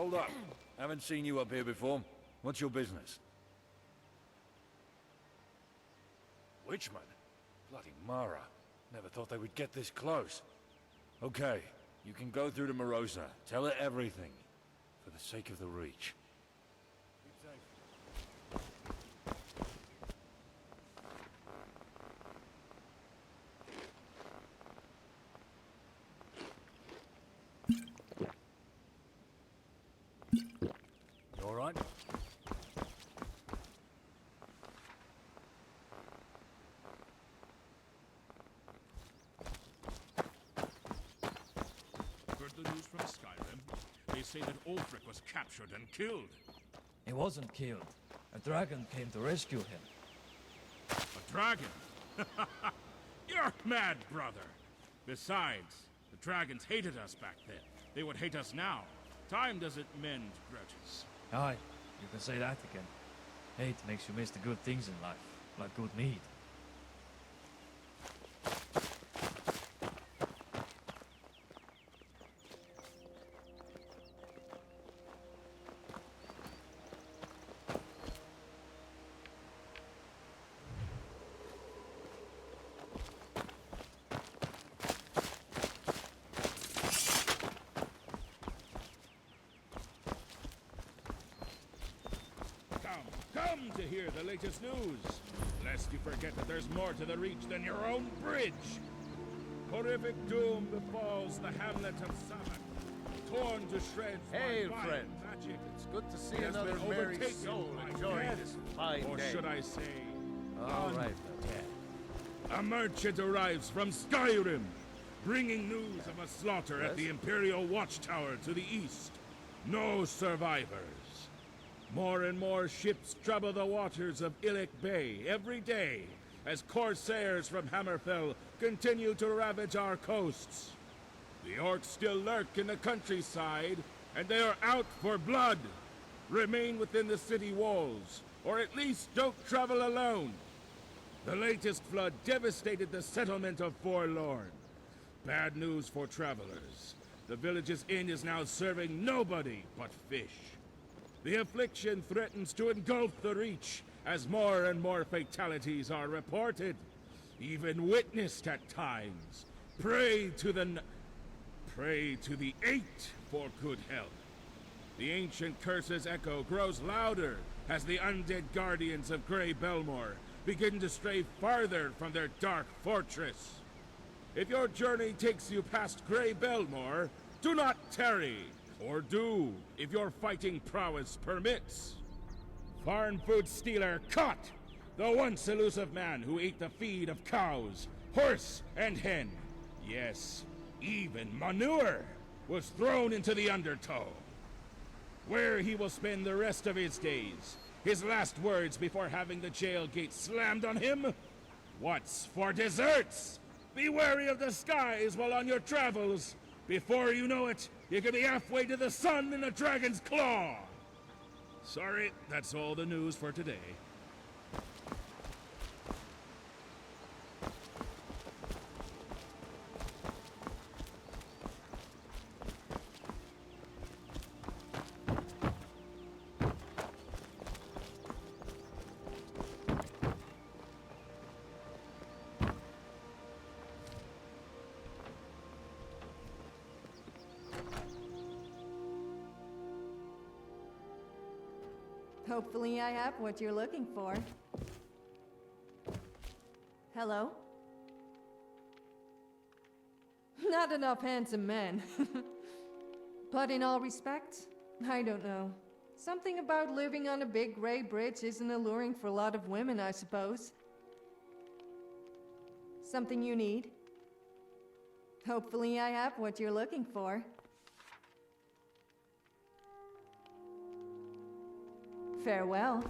Hold up. Haven't seen you up here before. What's your business? Witchman? Bloody Mara. Never thought they would get this close. Okay, you can go through to Morosa. Tell her everything. For the sake of the Reach. You alright? Heard the news from Skyrim? They say that Ulfric was captured and killed. He wasn't killed. A dragon came to rescue him. A dragon? You're mad, brother. Besides, the dragons hated us back then. They would hate us now. Time doesn't mend grudges. Aye, you can say that again. Hate makes you miss the good things in life, like good meat. Come to hear the latest news, lest you forget that there's more to the Reach than your own bridge. Horrific doom befalls the hamlet of Samak, torn to shreds Hey, by friend. vile magic. It's good to see He has another been merry overtaken soul by enjoying death. this fine Or day. should I say, All right, undead. A merchant arrives from Skyrim, bringing news of a slaughter at the Imperial Watchtower to the east. No survivors. More and more ships trouble the waters of Illic Bay every day as corsairs from Hammerfell continue to ravage our coasts. The orcs still lurk in the countryside, and they are out for blood. Remain within the city walls, or at least don't travel alone. The latest flood devastated the settlement of Forlorn. Bad news for travelers. The village's inn is now serving nobody but fish. The affliction threatens to engulf the Reach as more and more fatalities are reported, even witnessed at times. Pray to the Eight for good health. The ancient curse's echo grows louder as the undead guardians of Grey Belmore begin to stray farther from their dark fortress. If your journey takes you past Grey Belmore, do not tarry. Or do, if your fighting prowess permits. Farm food stealer caught! The once elusive man who ate the feed of cows, horse, and hen. Yes, even manure was thrown into the undertow. Where he will spend the rest of his days. His last words before having the jail gate slammed on him? What's for desserts? Be wary of the skies while on your travels. Before you know it, you could be halfway to the sun in a dragon's claw! Sorry, that's all the news for today. Hopefully I have what you're looking for. Hello? Not enough handsome men. But in all respects, I don't know. Something about living on a big gray bridge isn't alluring for a lot of women, I suppose. Something you need? Hopefully I have what you're looking for. Farewell.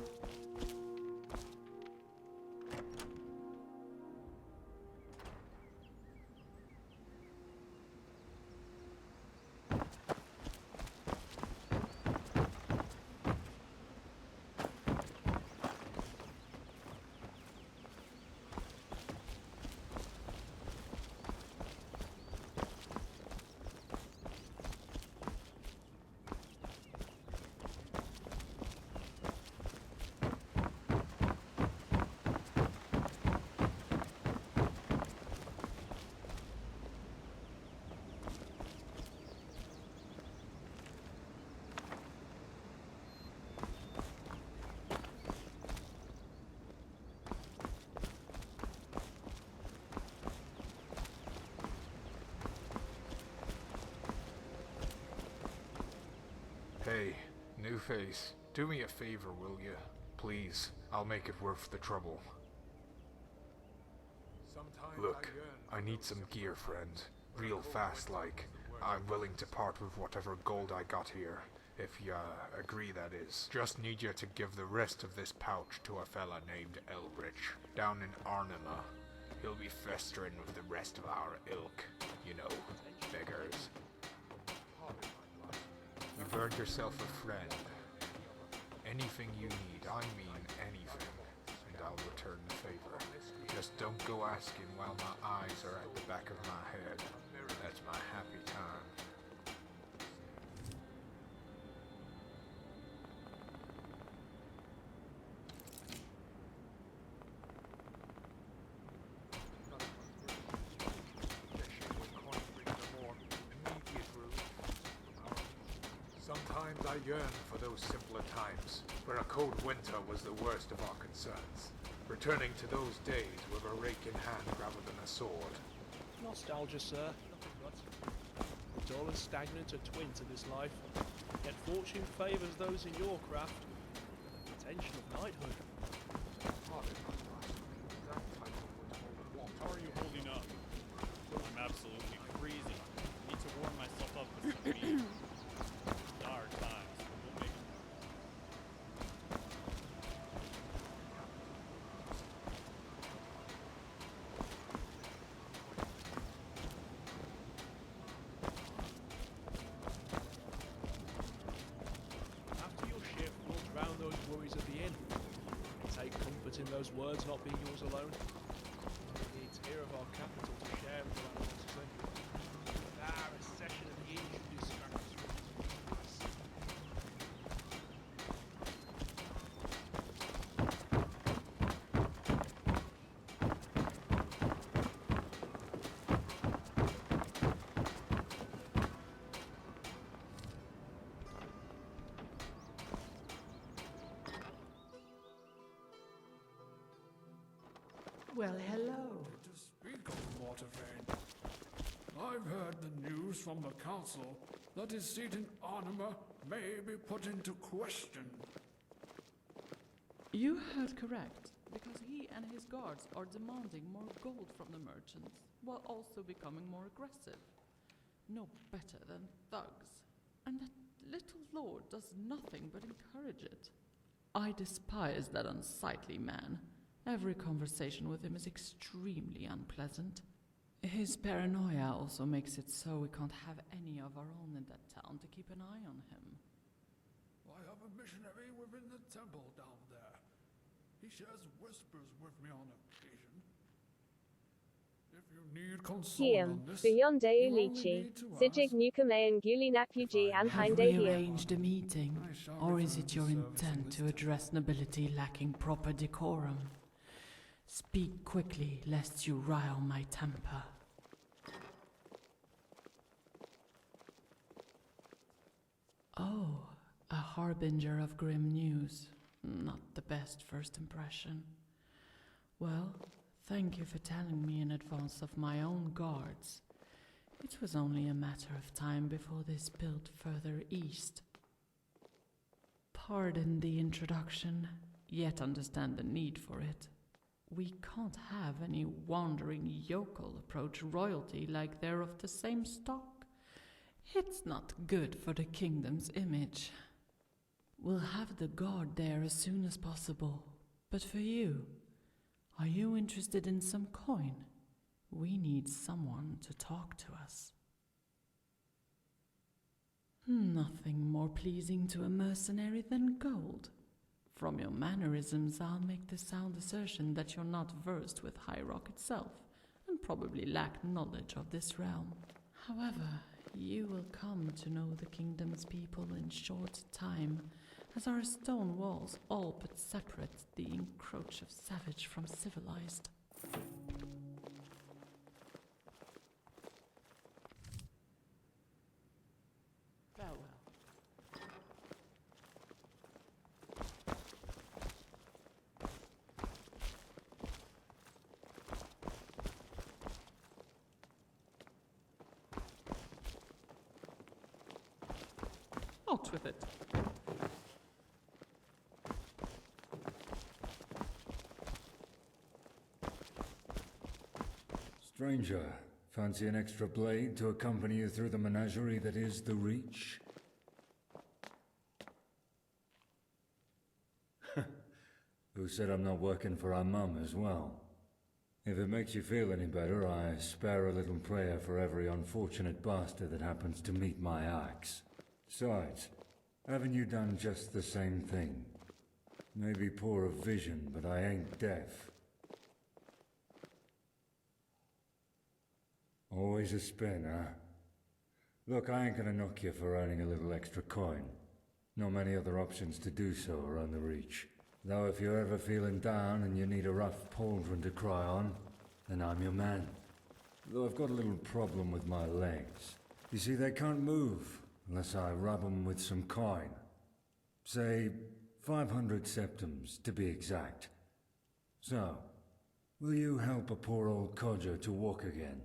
Hey, new face. Do me a favor, will you? Please, I'll make it worth the trouble. Look, I need some gear, friend. Real fast, like. I'm willing to part with whatever gold I got here. If you agree, that is. Just need you to give the rest of this pouch to a fella named Elbridge, down in Arnima. He'll be festering with the rest of our ilk. You know, beggars. You've earned yourself a friend. Anything you need, I mean anything, and I'll return the favor. Just don't go asking while my eyes are at the back of my head. That's my happy time. Sometimes I yearn for those simpler times, where a cold winter was the worst of our concerns. Returning to those days with a rake in hand rather than a sword. Nostalgia, sir. Nothing but. The dull and stagnant are twin to this life. Yet fortune favours those in your craft with the potential of knighthood. How are you holding up? I'm absolutely freezing. Need to warm myself up with some meat. Dark times. We'll make it. After your shift, we'll drown those worries of the inn. Take comfort in those words not being yours alone. We need to hear of our capital to share with our philosophy. A session of the inn should distract us from this. Well, hello. To speak of Mortafane, I've heard the news from the council that his seat in Arnima may be put into question. You heard correct, because he and his guards are demanding more gold from the merchants, while also becoming more aggressive. No better than thugs. And that little lord does nothing but encourage it. I despise that unsightly man. Every conversation with him is extremely unpleasant. His paranoia also makes it so we can't have any of our own in that town to keep an eye on him. I have a missionary within the temple down there. He shares whispers with me on occasion. If you need consoling on this, Beyond you only Lichi, need to Sijig ask. Nukamean Gulinapuji and Have Hinde we Hiu. arranged a meeting, or is it your intent to address nobility lacking proper decorum? Speak quickly, lest you rile my temper. Oh, a harbinger of grim news. Not the best first impression. Well, thank you for telling me in advance of my own guards. It was only a matter of time before they spilled further east. Pardon the introduction, yet understand the need for it. We can't have any wandering yokel approach royalty like they're of the same stock. It's not good for the kingdom's image. We'll have the guard there as soon as possible. But for you, are you interested in some coin? We need someone to talk to us. Nothing more pleasing to a mercenary than gold. From your mannerisms, I'll make the sound assertion that you're not versed with High Rock itself, and probably lack knowledge of this realm. However, you will come to know the kingdom's people in short time, as our stone walls all but separate the encroach of savage from civilized. Farewell. Out with it. Stranger, fancy an extra blade to accompany you through the menagerie that is the Reach? Who said I'm not working for our mum as well? If it makes you feel any better, I spare a little prayer for every unfortunate bastard that happens to meet my axe. Besides, haven't you done just the same thing? Maybe poor of vision, but I ain't deaf. Always a spin, huh? Look, I ain't gonna knock you for earning a little extra coin. Not many other options to do so around the Reach. Though if you're ever feeling down and you need a rough pauldron to cry on, then I'm your man. Though I've got a little problem with my legs. You see, they can't move unless I rub them with some coin. Say, 500 septums, to be exact. So, will you help a poor old codger to walk again?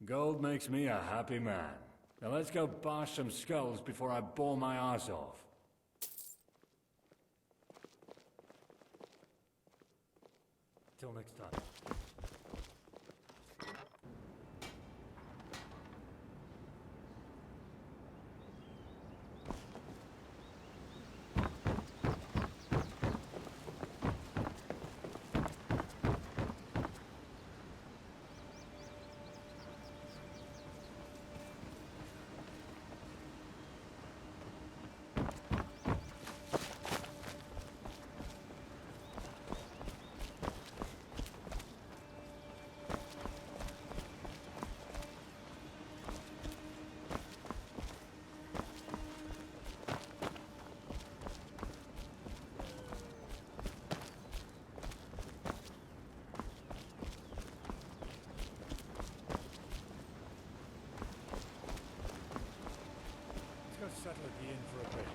Gold makes me a happy man. Now let's go bash some skulls before I bore my arse off. Till next time. Settle at the inn for a bit.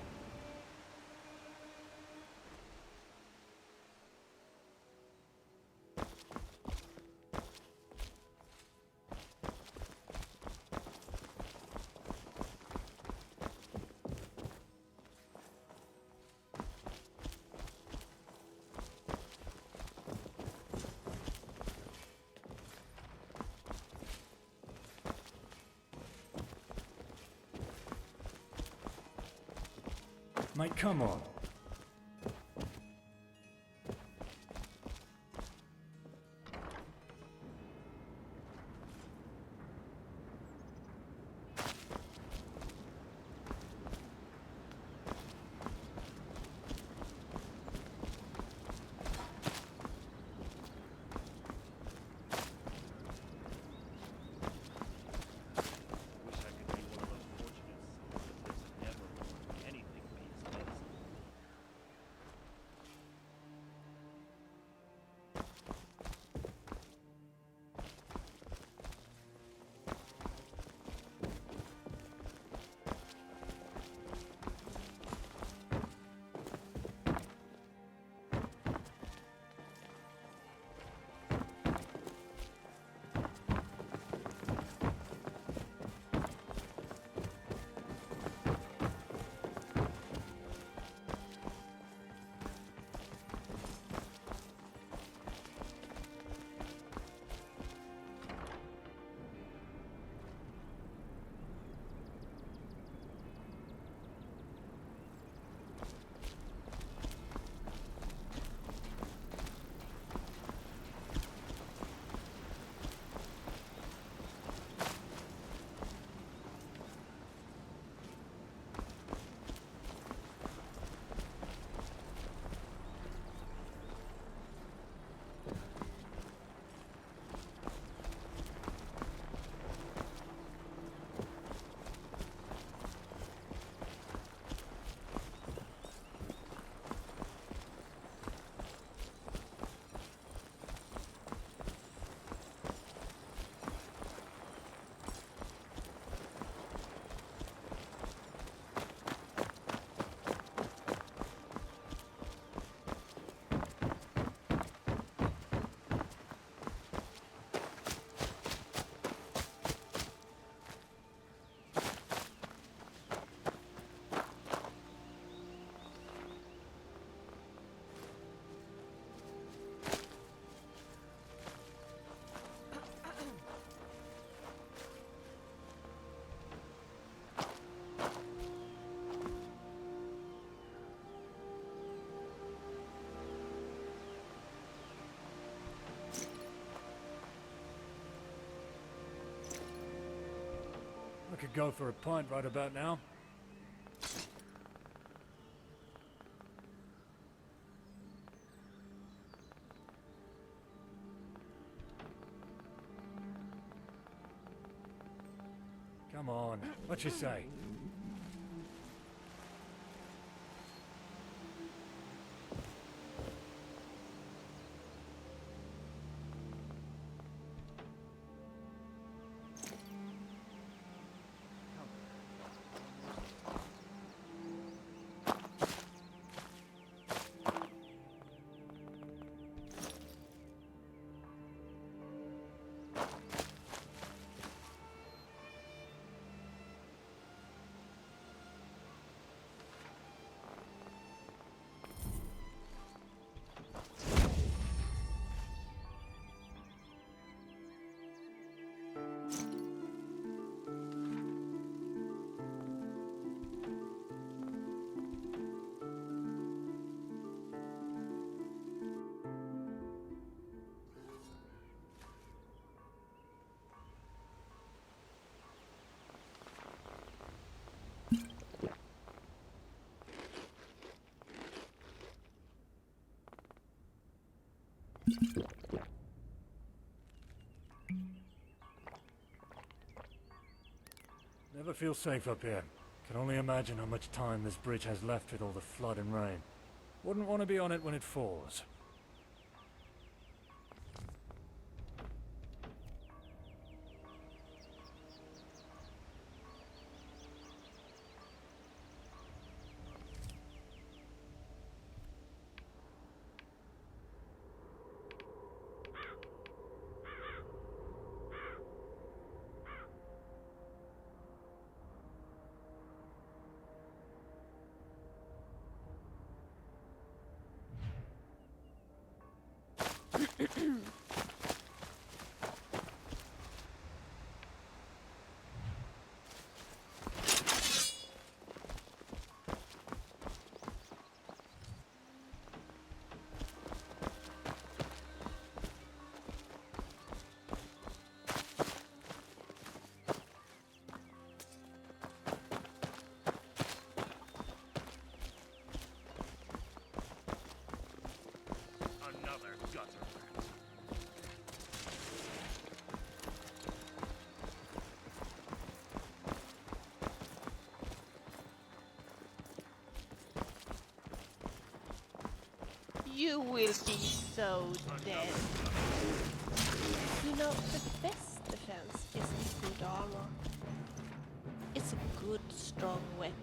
Mate, come on. could go for a pint right about now. Come on, what you say? Never feel safe up here. Can only imagine how much time this bridge has left with all the flood and rain. Wouldn't want to be on it when it falls. Another gutter rat. You will be so dead. You know, the best defense isn't good armor. It's a good, strong weapon.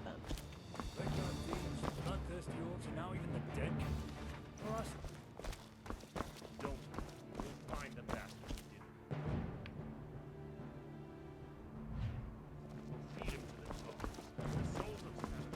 Bloodthirsty orcs, and now even the dead can for us. Don't. We'll find the bastard who did it. We'll feed him to the dogs. The souls of Skyrim.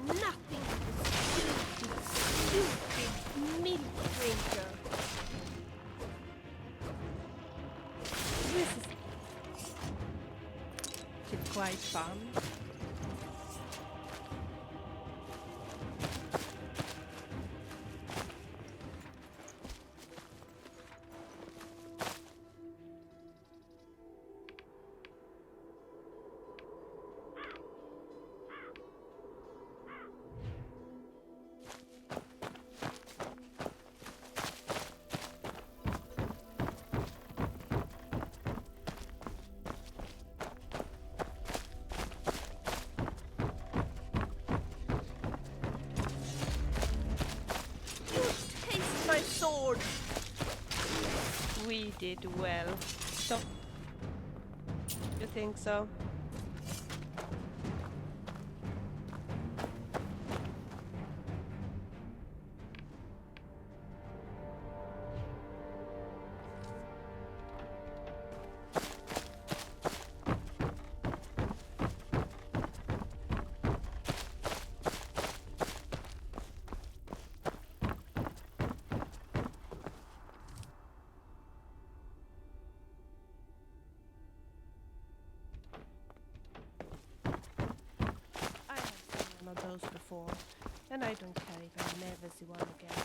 Nothing stupid milk drinker. This is quite fun. My sword. We did well. So You think so? Of those before, and I don't care if I never see one again.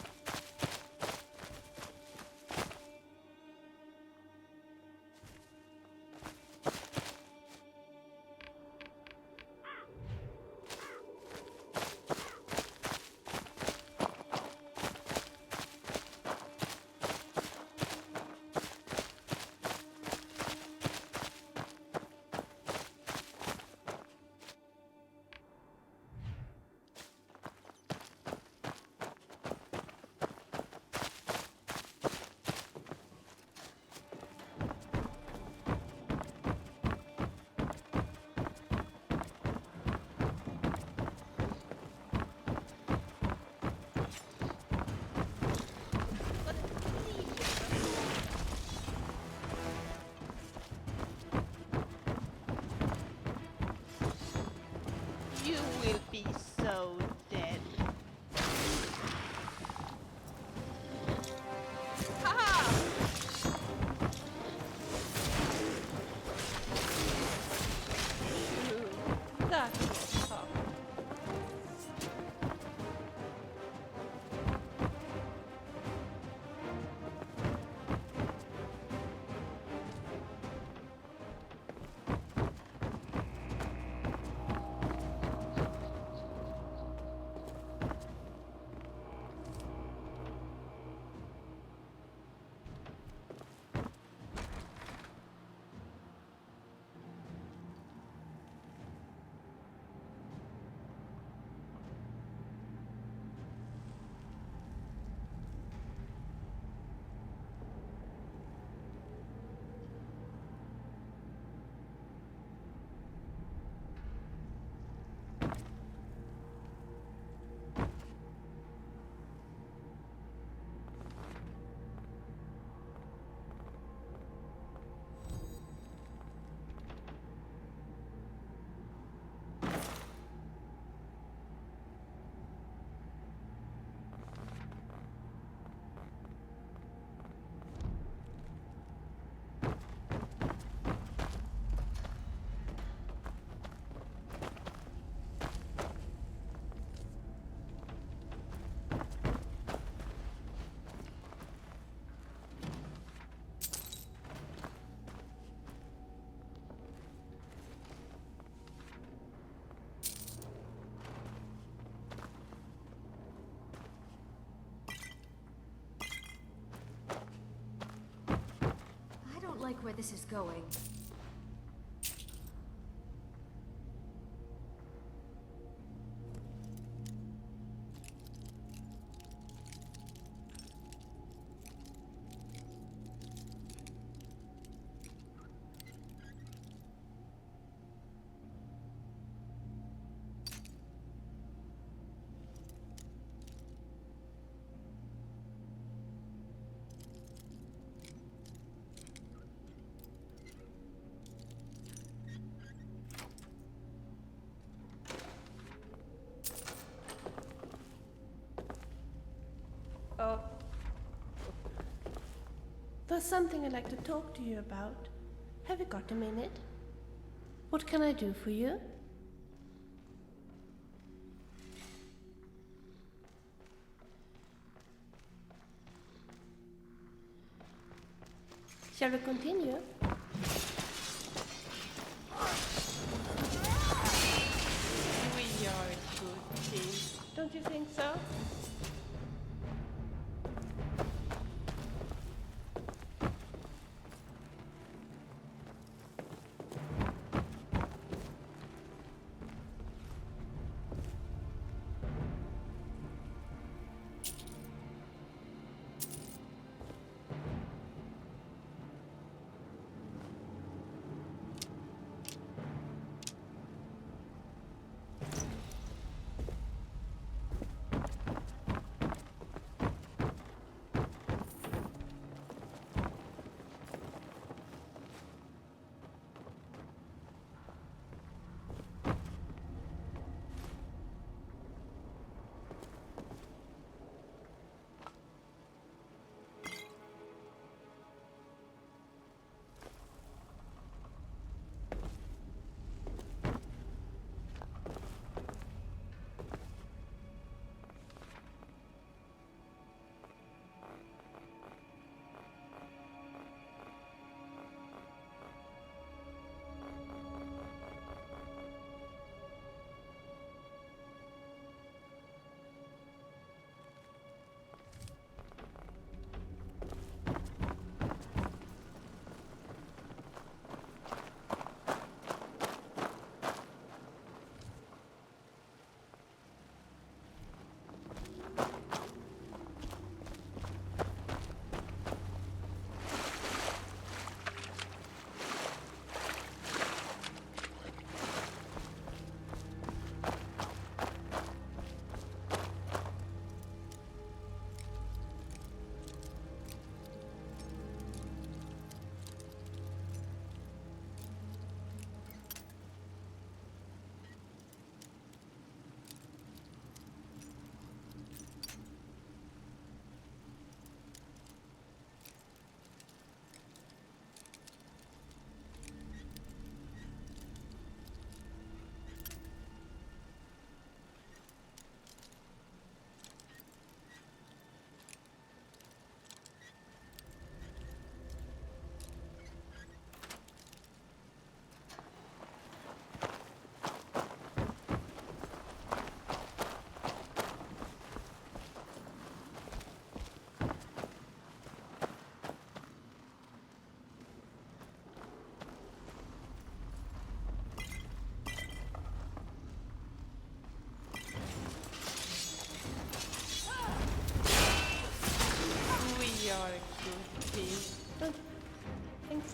You will be so dead. Ha! That was tough. I don't like where this is going. Oh. There's something I'd like to talk to you about. Have you got a minute? What can I do for you? Shall we continue? We are a good team. Don't you think so?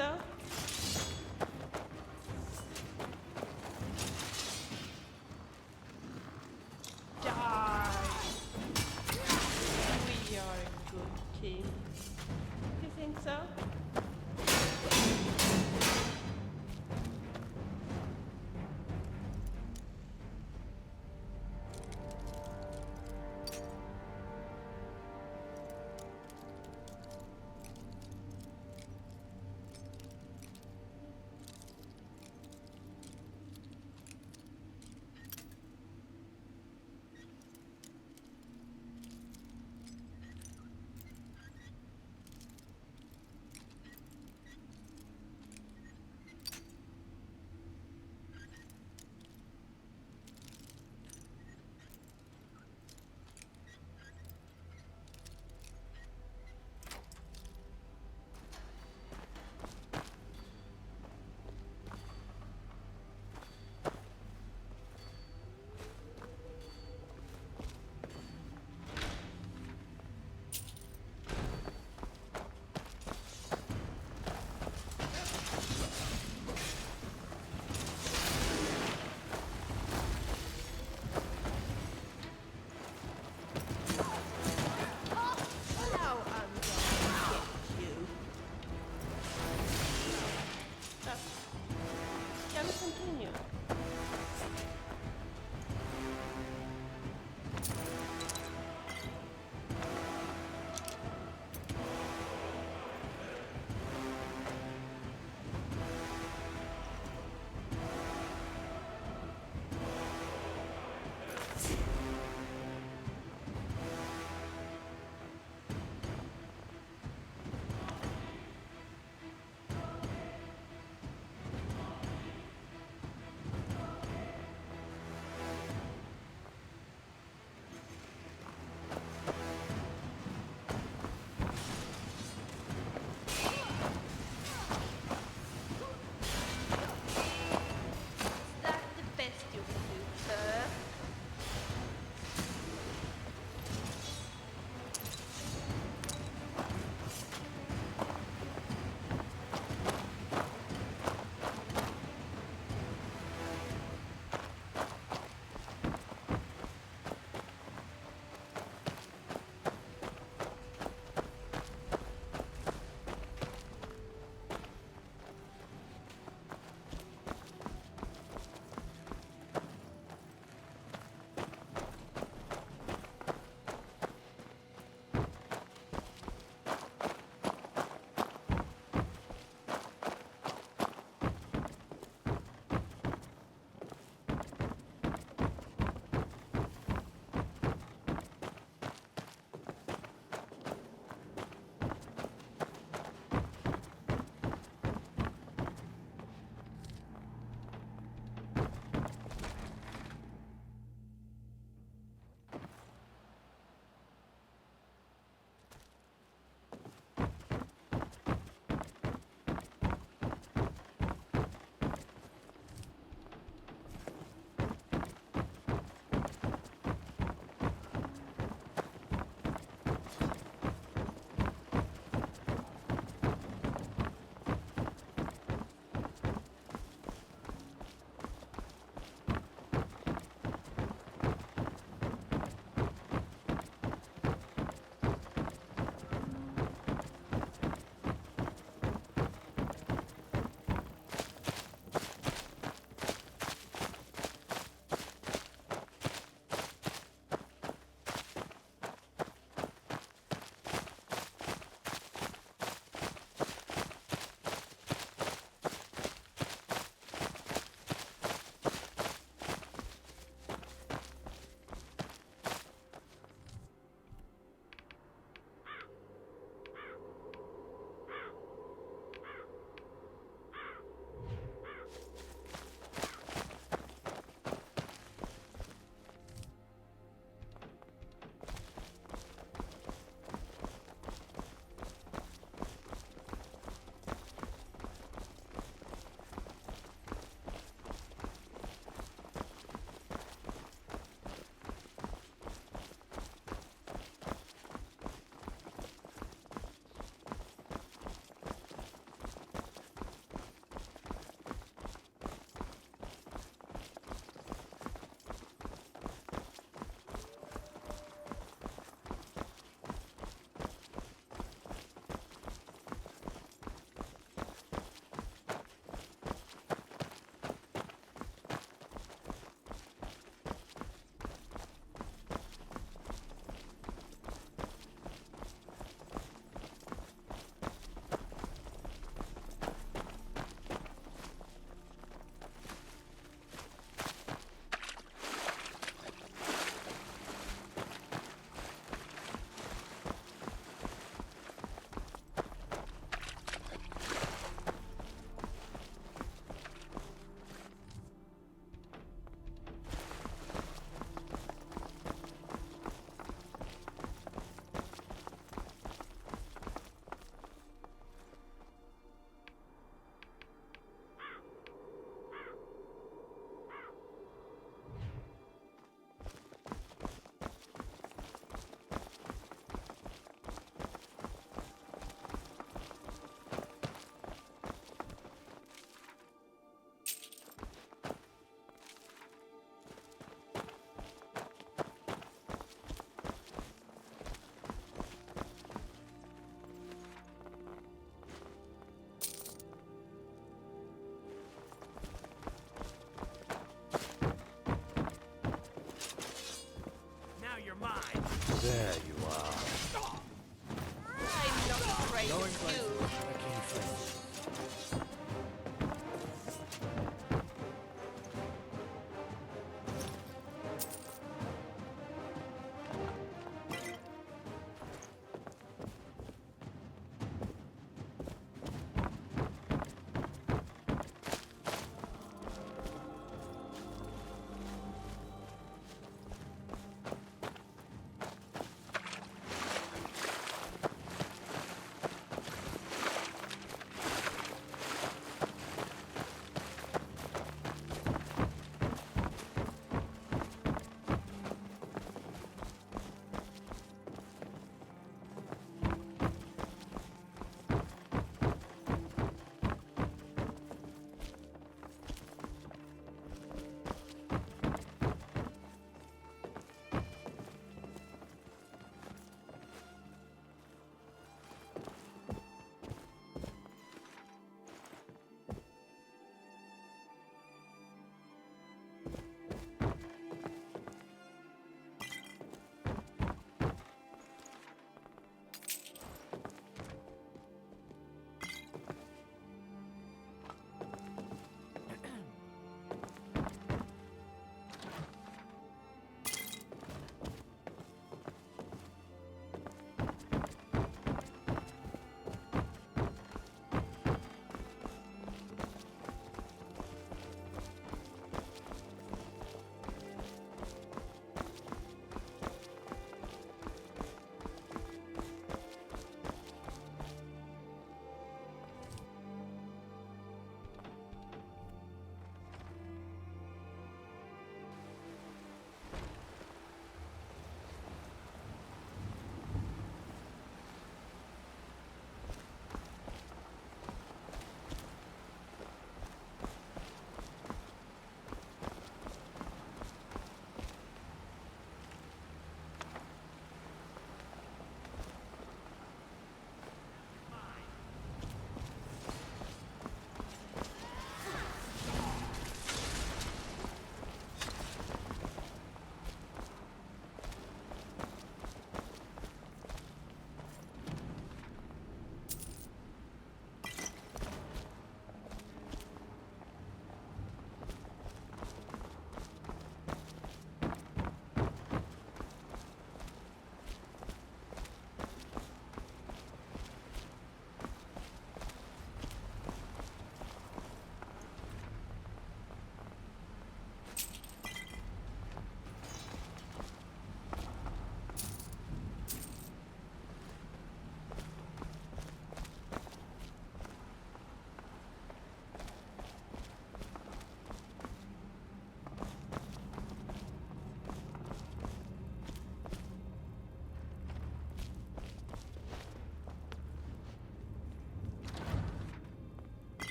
so? Die! We are a good team. You think so?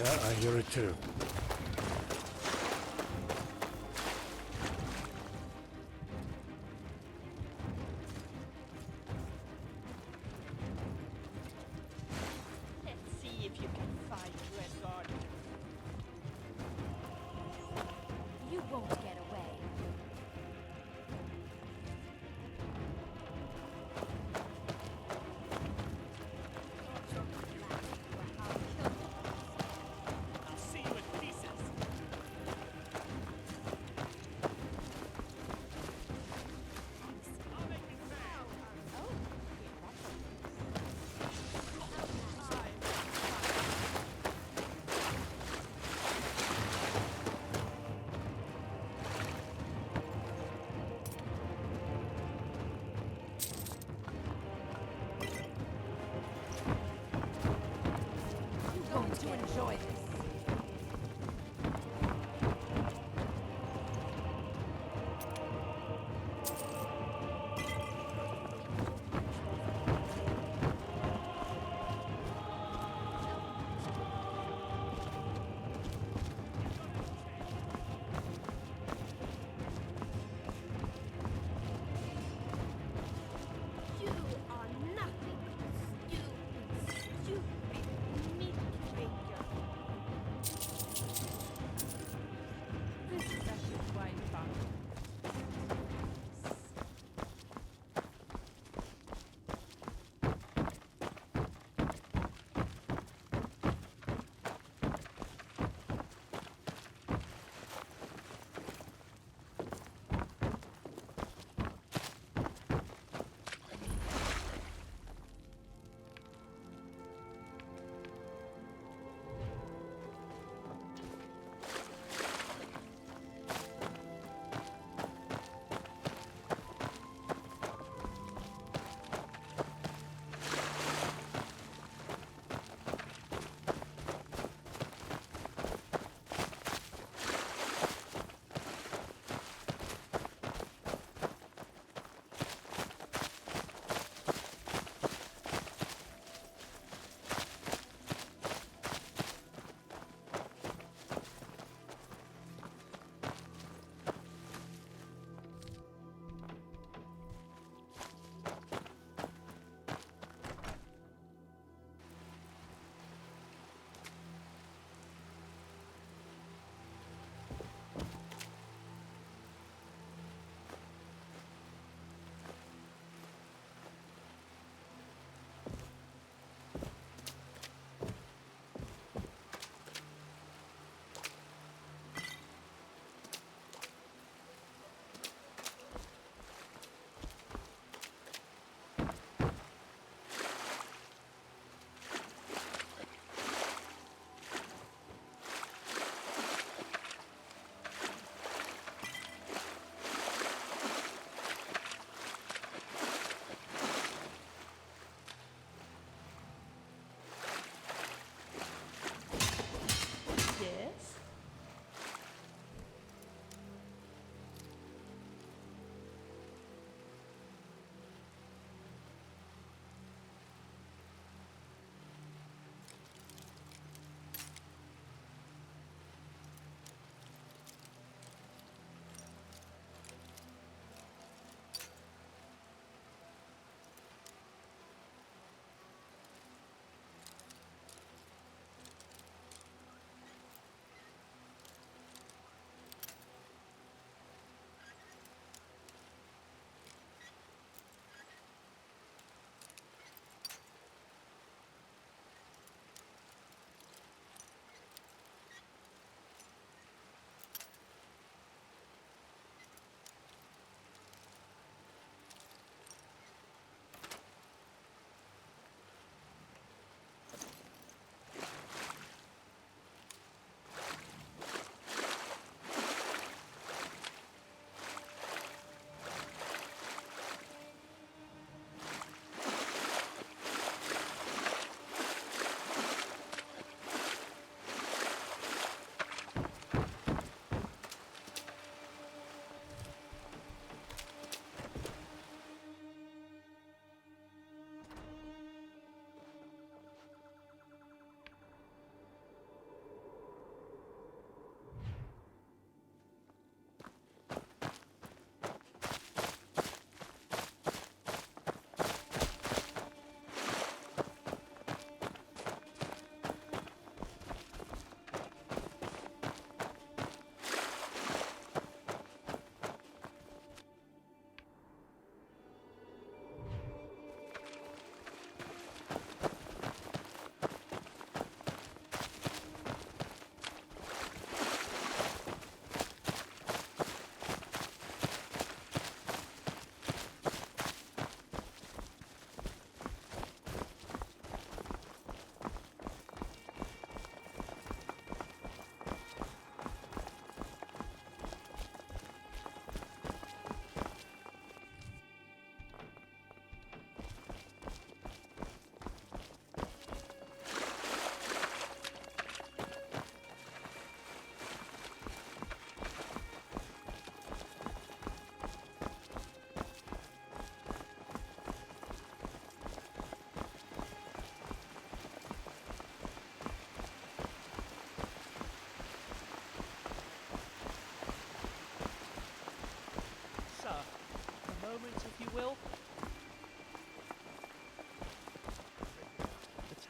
Yeah, I hear it too. Let's see if you can find Red Guardian. You won't get away. I'll see you in pieces. You're going to enjoy this. You are nothing but a stupid meat drinker.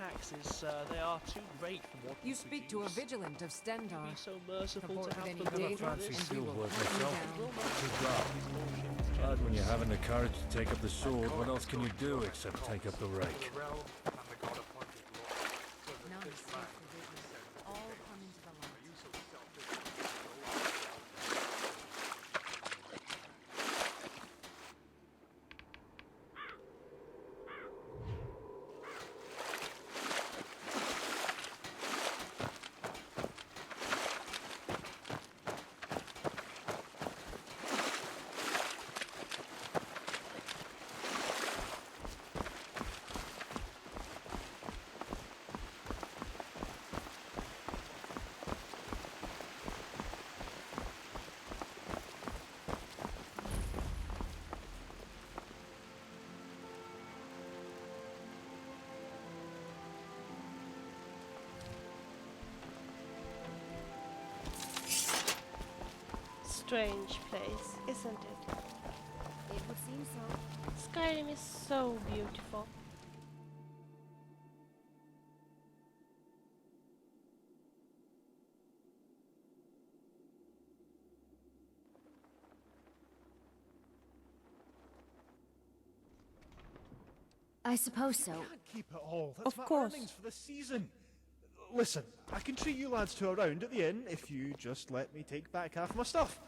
taxes, sir. They are too great for what You speak to a vigilant of Stendar. Be so merciful Report to of have any the danger, law and this. we will Work hunt you myself. down. Too bad. Bad when you haven't the courage to take up the sword. What else can you do except take up the rake? None save for vision. All come into the light. Strange place, isn't it? It would seem so. Skyrim is so beautiful. I suppose so. Can't keep it all. That's Of my course. earnings for the season. Listen, I can treat you lads to a round at the inn if you just let me take back half my stuff.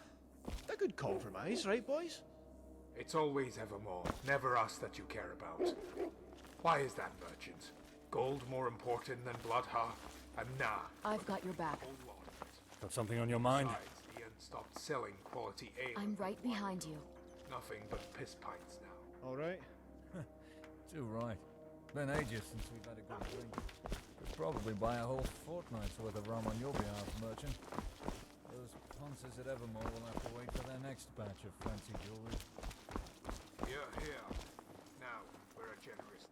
A good compromise, right, boys? It's always Evermore, never us that you care about. Why is that, merchant? Gold more important than blood, huh? And nah. I've got your back. Got something on your mind? Besides, the inn stopped selling quality ale. I'm right behind you. Nothing but piss pints now. All right. Too right. Been ages since we've had a good drink. Could probably buy a whole fortnight's worth of rum on your behalf, merchant. Those ponces at Evermore will have to wait for their next batch of fancy jewelry. Here, here. Now, we're a generous.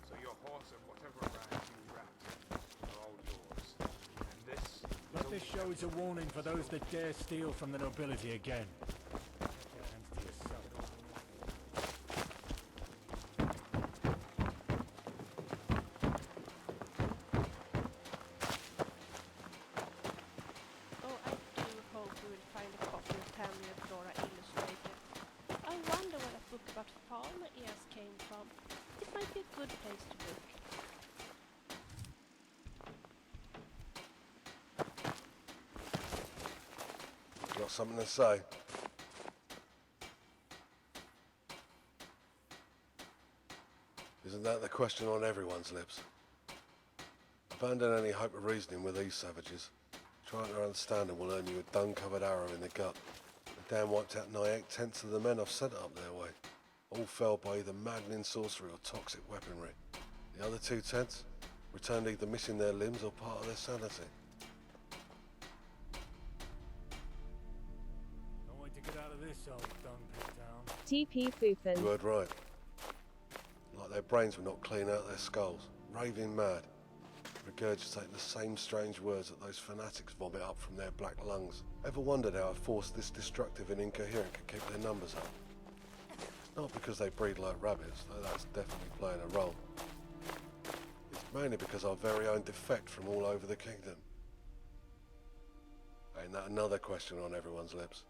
So your horse and whatever rags you wrapped are all yours. And this... Let this show as a warning for those that dare steal from the nobility again. Get your hands to yourself. Oh, I do hope we will find a copy of Fenrir Flora Illustrated. I wonder where a book about farmer ears came from. It might be a good place to look. Got something to say? Isn't that the question on everyone's lips? Abandon any hope of reasoning with these savages. Trying to understand them will earn you a dung-covered arrow in the gut. The dam wiped out nigh 8/10 of the men I've sent up their way. All fell by either maddening sorcery or toxic weaponry. The other 2/10 returned either missing their limbs or part of their sanity. No way to get out of this old dung-pit town. TP Foofan. You heard right. Like their brains were not clean out of their skulls, raving mad, regurgitating the same strange words that those fanatics vomit up from their black lungs. Ever wondered how a force this destructive and incoherent can keep their numbers up? Not because they breed like rabbits, though that's definitely playing a role. It's mainly because our very own defect from all over the kingdom. Ain't that another question on everyone's lips?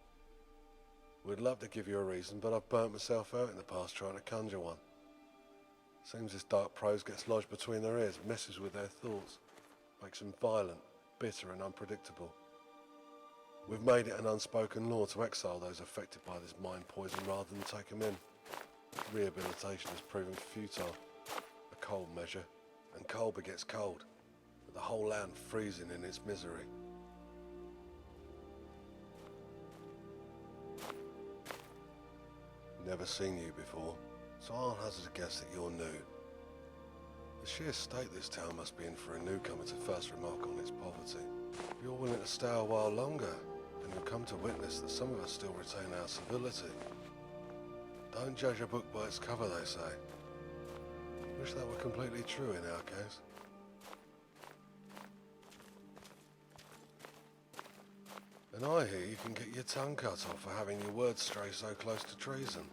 We'd love to give you a reason, but I've burnt myself out in the past trying to conjure one. Seems this dark prose gets lodged between their ears, messes with their thoughts, makes them violent, bitter and unpredictable. We've made it an unspoken law to exile those affected by this mind poison rather than take them in. Rehabilitation has proven futile, a cold measure, and cold begets cold, with the whole land freezing in its misery. Never seen you before, so I'll hazard a guess that you're new. The sheer state this town must be in for a newcomer to first remark on its poverty. If you're willing to stay a while longer, then you'll come to witness that some of us still retain our civility. Don't judge a book by its cover, they say. Wish that were completely true in our case. And I hear you can get your tongue cut off for having your words stray so close to treason.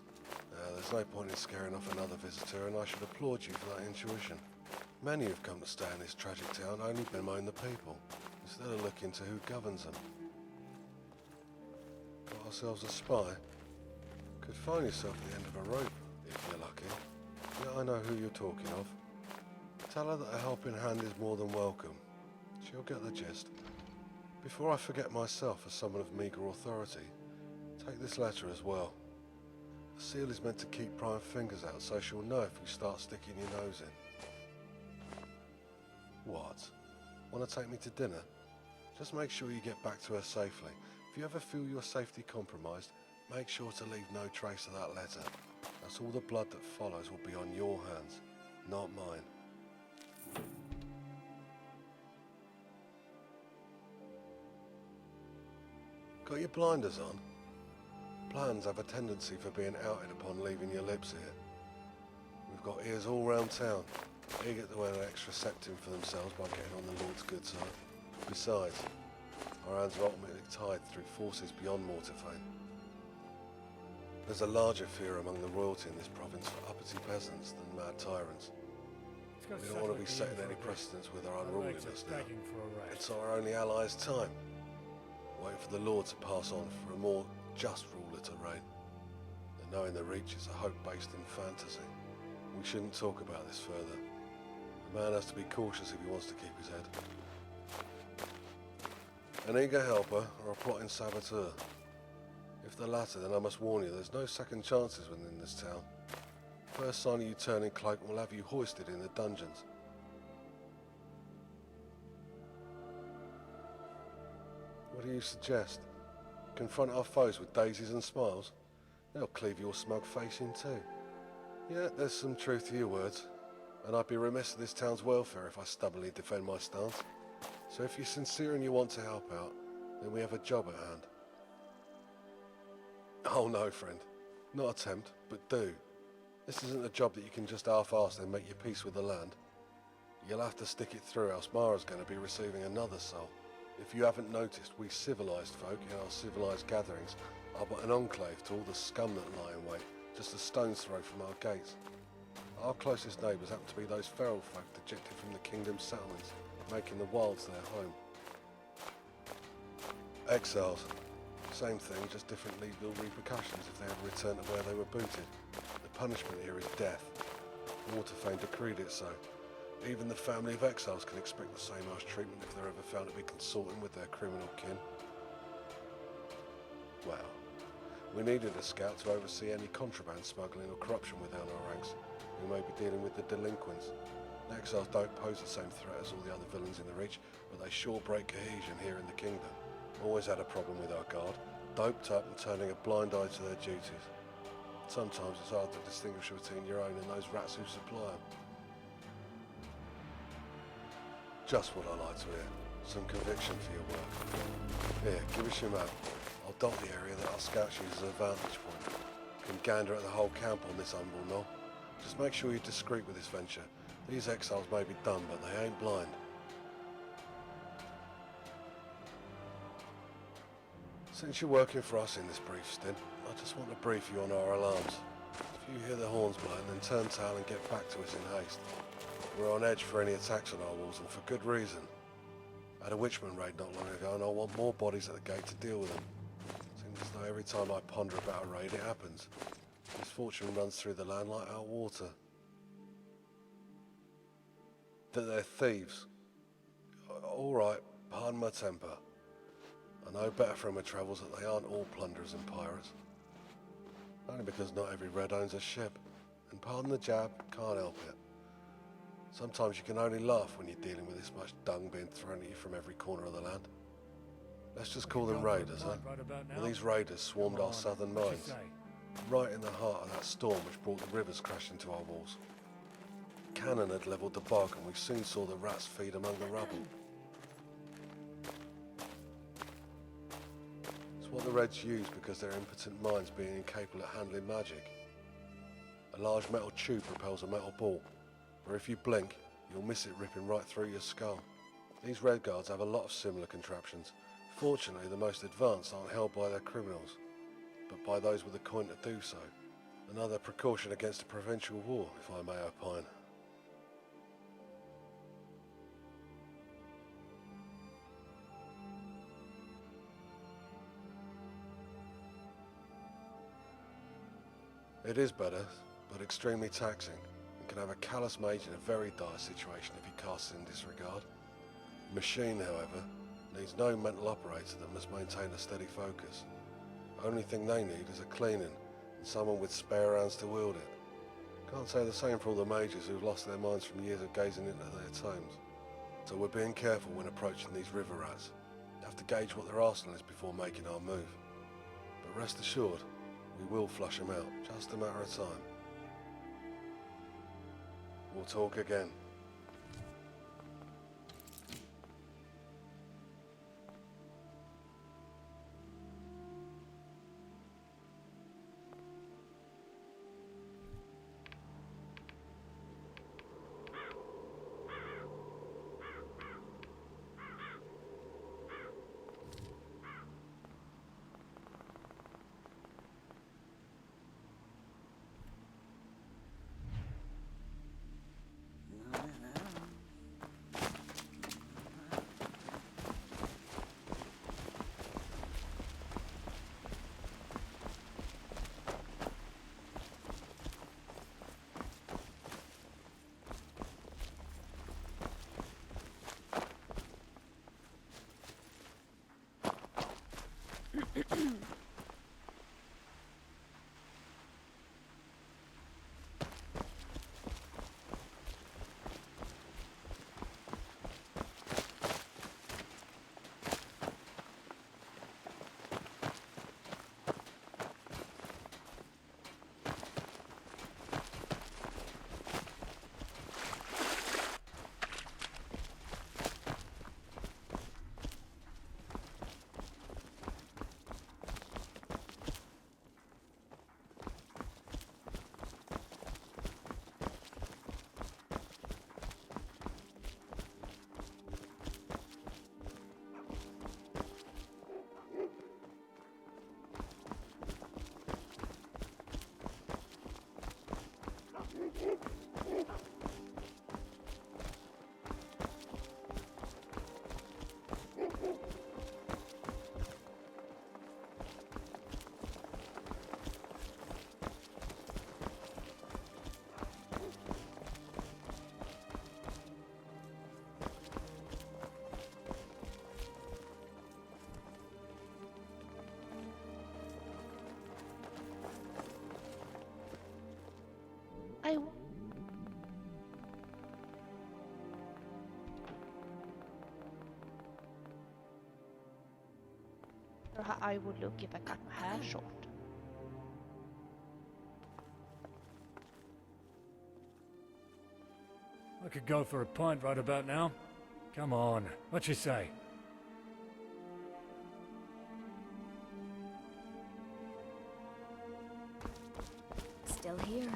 There's no point in scaring off another visitor, and I should applaud you for that intuition. Many who've come to stay in this tragic town only bemoan the people, instead of looking to who governs them. Got ourselves a spy. Could find yourself at the end of a rope, if you're lucky. Yeah, I know who you're talking of. Tell her that a helping hand is more than welcome. She'll get the gist. Before I forget myself as someone of meagre authority, take this letter as well. The seal is meant to keep prying fingers out, so she'll know if you start sticking your nose in. What? Want to take me to dinner? Just make sure you get back to her safely. If you ever feel your safety compromised, make sure to leave no trace of that letter. That's all the blood that follows will be on your hands, not mine. Got your blinders on? Plans have a tendency for being outed upon leaving your lips here. We've got ears all round town, eager to earn an extra septim for themselves by getting on the Lord's good side. Besides, our hands are ultimately tied through forces beyond Mortarfane. There's a larger fear among the royalty in this province for uppity peasants than mad tyrants. We don't want to be setting any precedents with our unruliness now. It's our only ally's time. Waiting for the Lord to pass on for a more just ruler to reign. And knowing the Reach is a hope based in fantasy. We shouldn't talk about this further. A man has to be cautious if he wants to keep his head. An eager helper or a plotting saboteur? If the latter, then I must warn you, there's no second chances within this town. First sign of you turning cloak will have you hoisted in the dungeons. What do you suggest? Confront our foes with daisies and smiles? They'll cleave your smug face in too. Yeah, there's some truth to your words, and I'd be remiss to this town's welfare if I stubbornly defend my stance. So if you're sincere and you want to help out, then we have a job at hand. Oh no, friend. Not attempt, but do. This isn't a job that you can just half-arse and make your peace with the land. You'll have to stick it through, else Mara's going to be receiving another soul. If you haven't noticed, we civilized folk in our civilized gatherings are but an enclave to all the scum that lie in wait, just a stone's throw from our gates. Our closest neighbours happen to be those feral folk dejected from the kingdom's settlements, making the wilds their home. Exiles. Same thing, just different legal repercussions if they ever return to where they were booted. The punishment here is death. Mortarfane decreed it so. Even the family of exiles can expect the same harsh treatment if they're ever found to be consorting with their criminal kin. Well, we needed a scout to oversee any contraband smuggling or corruption within our ranks. We may be dealing with the delinquents. The exiles don't pose the same threat as all the other villains in the Reach, but they sure break cohesion here in the kingdom. Always had a problem with our guard, doped up and turning a blind eye to their duties. Sometimes it's hard to distinguish between your own and those rats who supply them. Just what I like to hear. Some conviction for your work. Here, give us your map. I'll dot the area that our scouts use as a vantage point. Can gander at the whole camp on this humble knoll. Just make sure you're discreet with this venture. These exiles may be dumb, but they ain't blind. Since you're working for us in this brief stint, I just want to brief you on our alarms. If you hear the horns blowing, then turn tail and get back to us in haste. We're on edge for any attacks on our walls, and for good reason. I had a witchman raid not long ago, and I want more bodies at the gate to deal with them. Seems as though every time I ponder about a raid, it happens. Misfortune runs through the land like our water. That they're thieves. All right, pardon my temper. I know better from my travels that they aren't all plunderers and pirates. Only because not every red owns a ship. And pardon the jab, can't help it. Sometimes you can only laugh when you're dealing with this much dung being thrown at you from every corner of the land. Let's just call them raiders, huh? Well, these raiders swarmed our southern mines, right in the heart of that storm which brought the rivers crashing to our walls. Cannon had levelled the bog, and we soon saw the rats feed among the rubble. It's what the Reds use because they're impotent minds being incapable of handling magic. A large metal tube propels a metal ball, where if you blink, you'll miss it ripping right through your skull. These Red Guards have a lot of similar contraptions, Fortunately, the most advanced aren't held by their criminals, but by those with the coin to do so. Another precaution against a provincial war, if I may opine. It is better, but extremely taxing, and can have a callous mage in a very dire situation if he casts in disregard. The machine, however, needs no mental operator that must maintain a steady focus. Only thing they need is a cleaning, and someone with spare hands to wield it. Can't say the same for all the mages who've lost their minds from years of gazing into their tomes. So we're being careful when approaching these river rats. We have to gauge what their arsenal is before making our move. But rest assured, we will flush them out, just a matter of time. We'll talk again. How I would look if I cut my hair short. I could go for a pint right about now. Come on, what you say? Still here.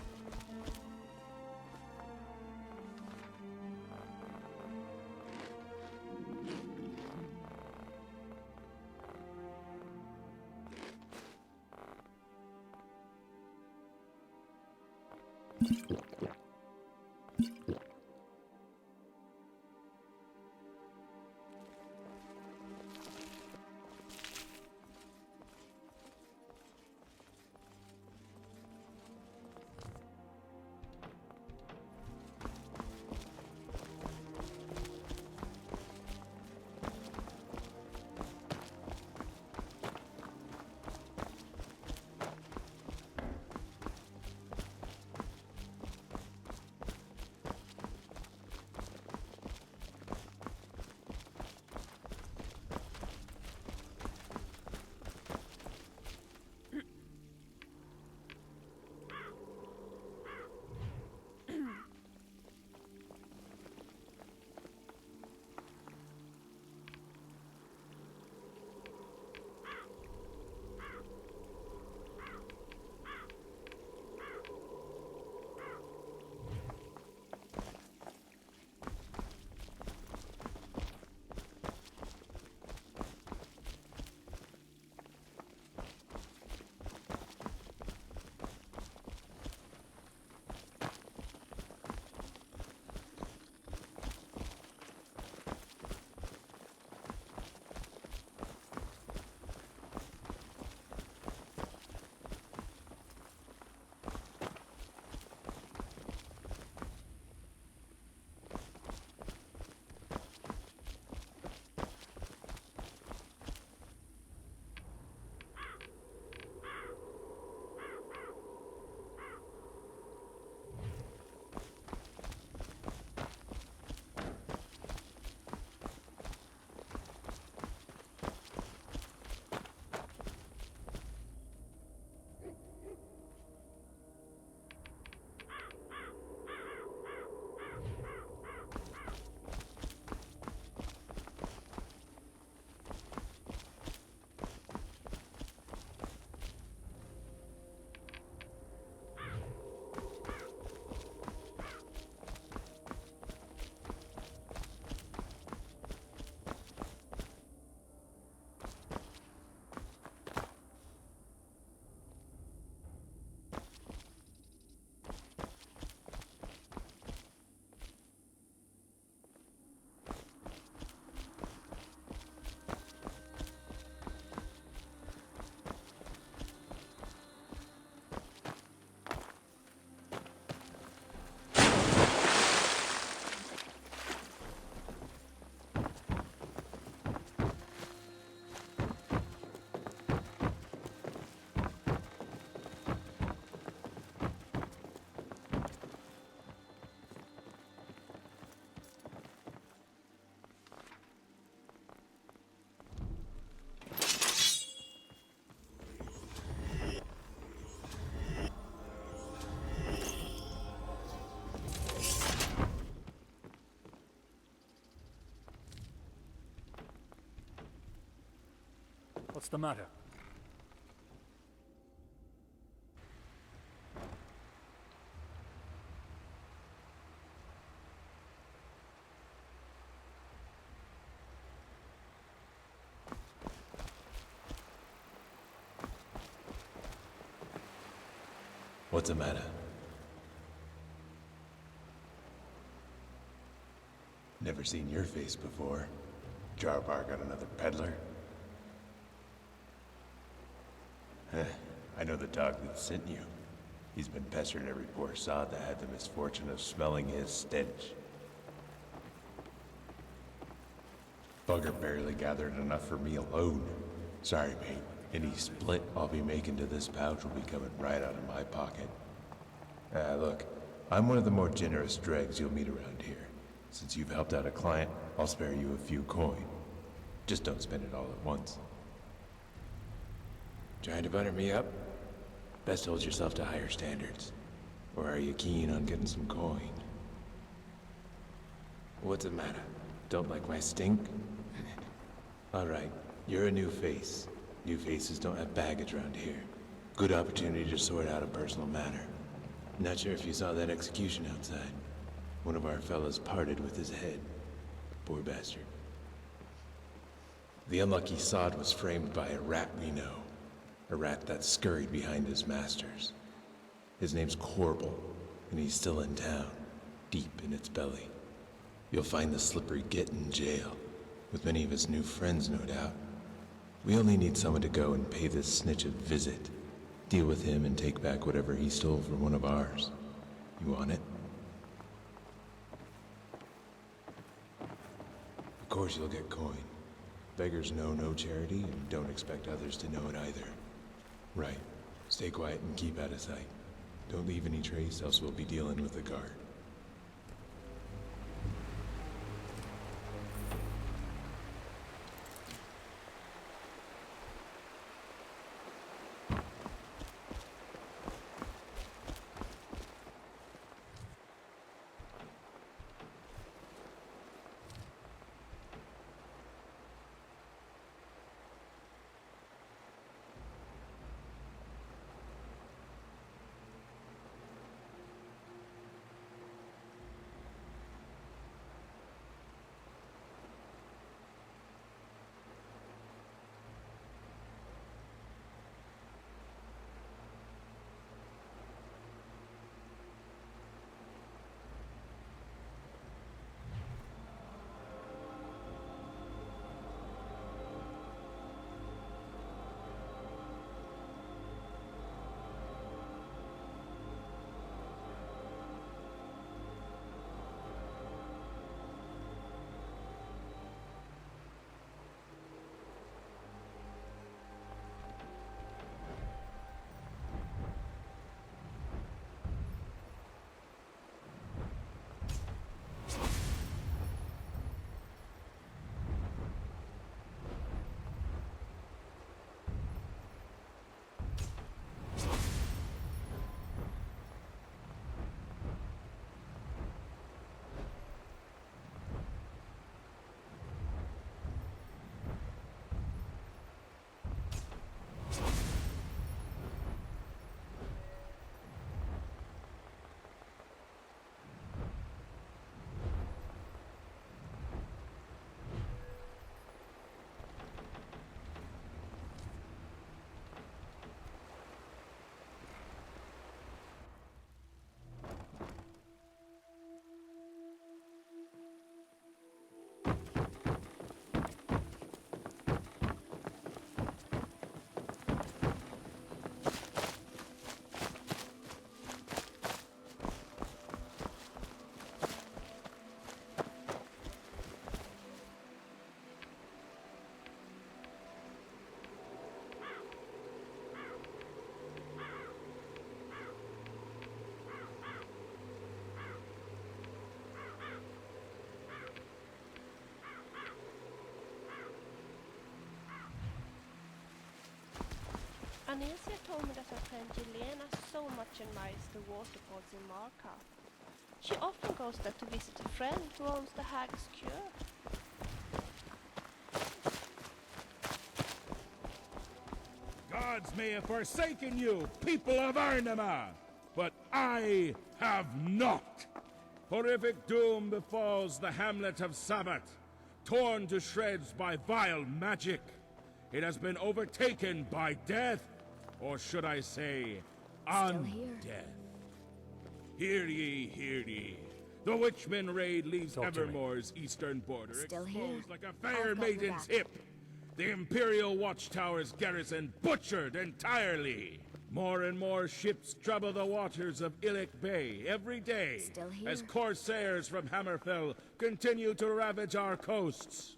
What's the matter? What's the matter? Never seen your face before. Jarbar got another peddler? I know the dog that sent you. He's been pestering every poor sod that had the misfortune of smelling his stench. Bugger barely gathered enough for me alone. Sorry, mate. Any split I'll be making to this pouch will be coming right out of my pocket. Look, I'm one of the more generous dregs you'll meet around here. Since you've helped out a client, I'll spare you a few coin. Just don't spend it all at once. Trying to butter me up? Best hold yourself to higher standards. Or are you keen on getting some coin? What's the matter? Don't like my stink? Alright, you're a new face. New faces don't have baggage around here. Good opportunity to sort out a personal matter. Not sure if you saw that execution outside. One of our fellas parted with his head. Poor bastard. The unlucky sod was framed by a rat we know. A rat that scurried behind his masters. His name's Corbel, and he's still in town, deep in its belly. You'll find the slippery git in jail, with many of his new friends, no doubt. We only need someone to go and pay this snitch a visit. Deal with him and take back whatever he stole from one of ours. You want it? Of course you'll get coin. Beggars know no charity, and don't expect others to know it either. Right. Stay quiet and keep out of sight. Don't leave any trace, else we'll be dealing with the guard. Anesia told me that her friend Jelena so much admires the waterfalls in Markarth. She often goes there to visit a friend who owns the Hag's Cure. gods may have forsaken you, people of Arnema, but I have not. Horrific doom befalls the hamlet of Sabbath, torn to shreds by vile magic. It has been overtaken by death, or should I say, undeath. Hear ye, hear ye. The Witchman raid leaves Evermore's eastern border exposed like a fair maiden's hip. The Imperial Watchtower's garrison butchered entirely. More and more ships trouble the waters of Illic Bay every day as corsairs from Hammerfell continue to ravage our coasts.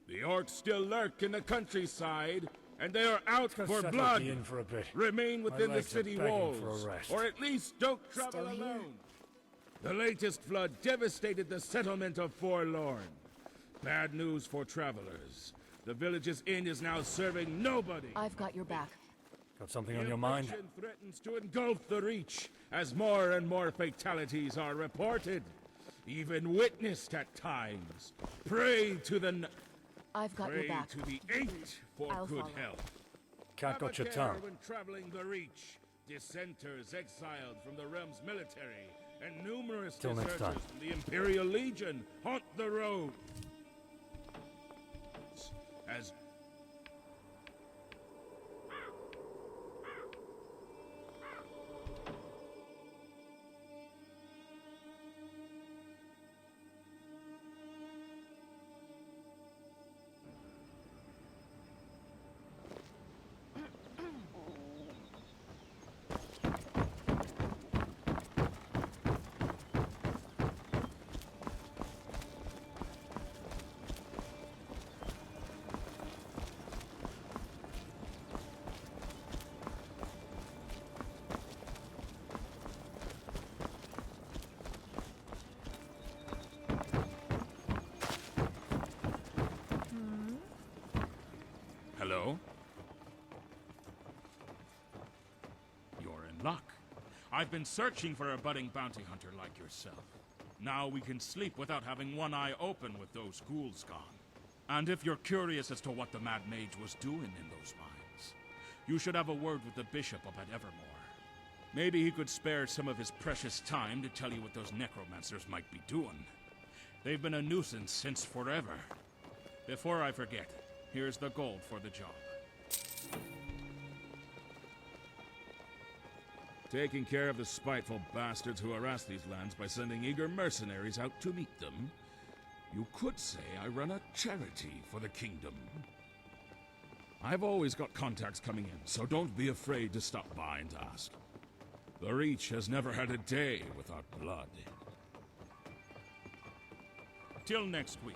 The orcs still lurk in the countryside, and they are out for blood. For a bit. Remain within the city walls, for a rest. or at least don't travel alone. The latest flood devastated the settlement of Forlorn. Bad news for travelers. The village's inn is now serving nobody. I've got your back. Got something on your mind? The infection threatens to engulf the Reach as more and more fatalities are reported, even witnessed at times. Pray to the I've got your back. To the Eight for good health. Cat got your tongue. When traveling the Reach, dissenters exiled from the realm's military and numerous deserters from the Imperial Legion haunt the road. As Hello? You're in luck. I've been searching for a budding bounty hunter like yourself. Now we can sleep without having one eye open with those ghouls gone. And if you're curious as to what the Mad Mage was doing in those mines, you should have a word with the bishop up at Evermore. Maybe he could spare some of his precious time to tell you what those necromancers might be doing. They've been a nuisance since forever. Before I forget, here's the gold for the job. Taking care of the spiteful bastards who harass these lands by sending eager mercenaries out to meet them. You could say I run a charity for the kingdom. I've always got contacts coming in, so don't be afraid to stop by and ask. The Reach has never had a day without blood. Till next week.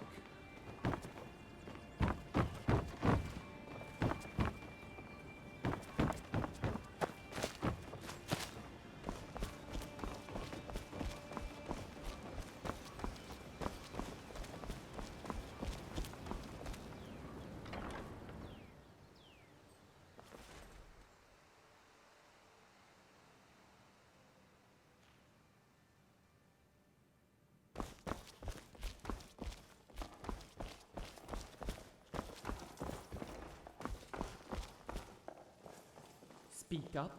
Speak up.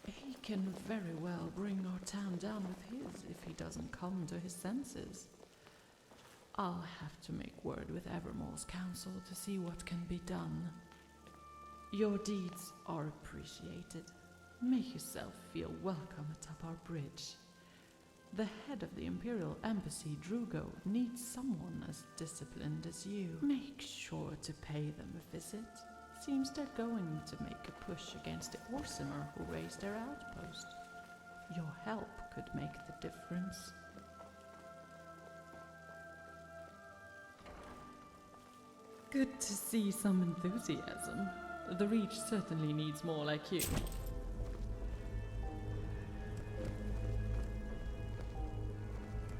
He can very well bring our town down with his if he doesn't come to his senses. I'll have to make word with Evermore's council to see what can be done. Your deeds are appreciated. Make yourself feel welcome atop our bridge. The head of the Imperial Embassy, Drugo, needs someone as disciplined as you. Make sure to pay them a visit. Seems they're going to make a push against the Orsimer who raised their outpost. Your help could make the difference. Good to see some enthusiasm. The Reach certainly needs more like you.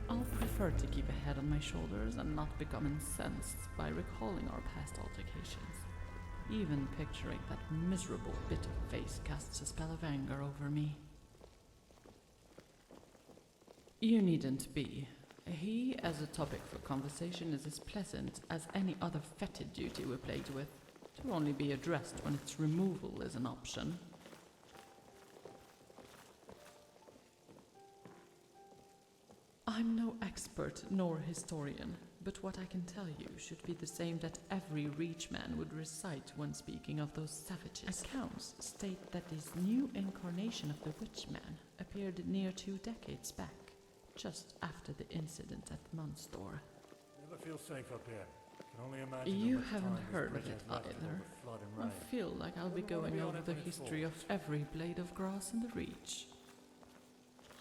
I'll prefer to keep a head on my shoulders and not become incensed by recalling our past altercations. Even picturing that miserable bit of face casts a spell of anger over me. You needn't be. He, as a topic for conversation, is as pleasant as any other fetid duty we're plagued with. to only be addressed when its removal is an option. I'm no expert nor historian, but what I can tell you should be the same that every Reachman would recite when speaking of those savages. Accounts state that this new incarnation of the Witchman appeared near 2 decades back, just after the incident at Munstor. Never feel safe up here. Can only imagine You how much haven't time heard of this it bridge has left either. over flood and I rain. feel like I'll be Wouldn't wanna going be on over the Ebony history Falls. of every blade of grass in the Reach.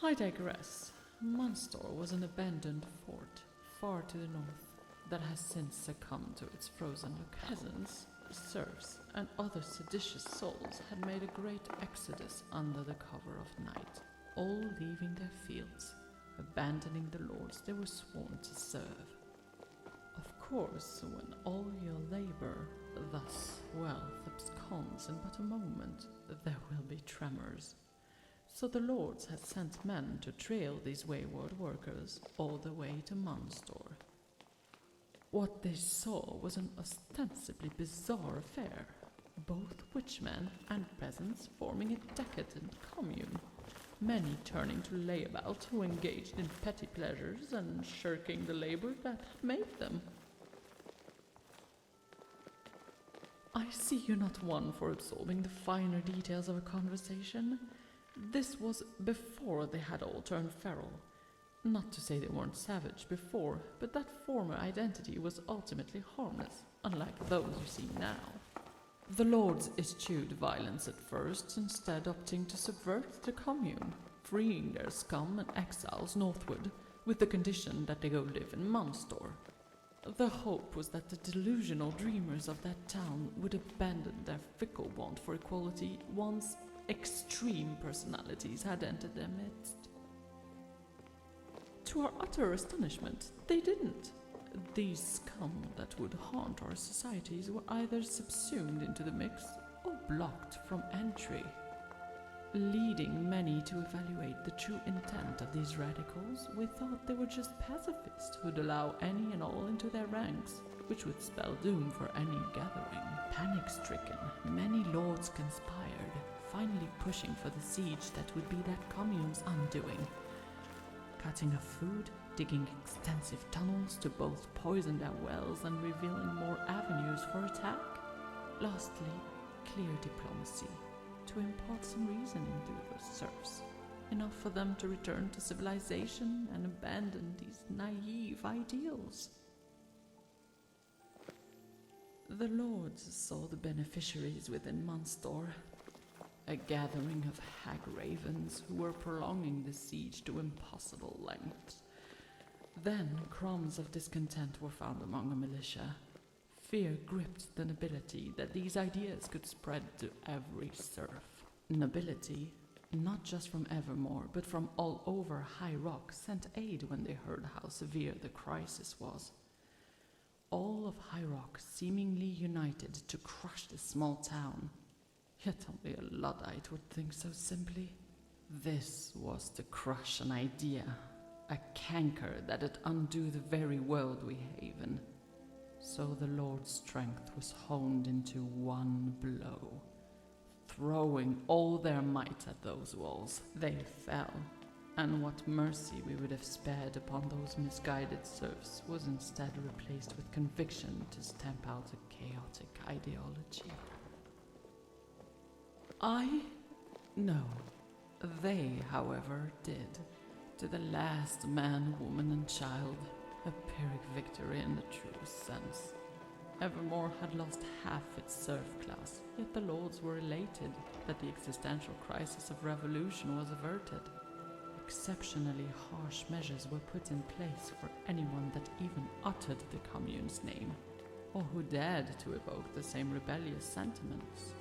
I digress. Munstor was an abandoned fort far to the north that has since succumbed to its frozen locale. Peasants, serfs, and other seditious souls had made a great exodus under the cover of night, all leaving their fields, abandoning the lords they were sworn to serve. Of course, when all your labor, thus wealth, absconds in but a moment, there will be tremors. So the lords had sent men to trail these wayward workers all the way to Munstor. What they saw was an ostensibly bizarre affair, both witchmen and peasants forming a decadent commune, many turning to layabout who engaged in petty pleasures and shirking the labor that had made them. I see you're not one for absorbing the finer details of a conversation. This was before they had all turned feral. Not to say they weren't savage before, but that former identity was ultimately harmless, unlike those you see now. The lords eschewed violence at first, instead opting to subvert the commune, freeing their scum and exiles northward, with the condition that they go live in Munstor. The hope was that the delusional dreamers of that town would abandon their fickle want for equality once extreme personalities had entered their midst. To our utter astonishment, they didn't. These scum that would haunt our societies were either subsumed into the mix or blocked from entry, leading many to evaluate the true intent of these radicals. We thought they were just pacifists who'd allow any and all into their ranks, which would spell doom for any gathering. Panic-stricken, many lords conspired, finally pushing for the siege that would be that commune's undoing. Cutting off food, digging extensive tunnels to both poison their wells and revealing more avenues for attack. Lastly, clear diplomacy, to impart some reasoning to the serfs, enough for them to return to civilization and abandon these naive ideals. The lords saw the beneficiaries within Munstor, a gathering of hag ravens who were prolonging the siege to impossible lengths. Then crumbs of discontent were found among the militia. Fear gripped the nobility that these ideas could spread to every serf. Nobility, not just from Evermore, but from all over High Rock, sent aid when they heard how severe the crisis was. All of High Rock seemingly united to crush this small town. Yet only a Luddite would think so simply. This was to crush an idea, a canker that'd undo the very world we haven. So the Lord's strength was honed into one blow. Throwing all their might at those walls, they fell, and what mercy we would have spared upon those misguided serfs was instead replaced with conviction to stamp out a chaotic ideology. No. They, however, did. To the last man, woman, and child, a Pyrrhic victory in the truest sense. Evermore had lost half its serf class, yet the lords were elated that the existential crisis of revolution was averted. Exceptionally harsh measures were put in place for anyone that even uttered the commune's name, or who dared to evoke the same rebellious sentiments.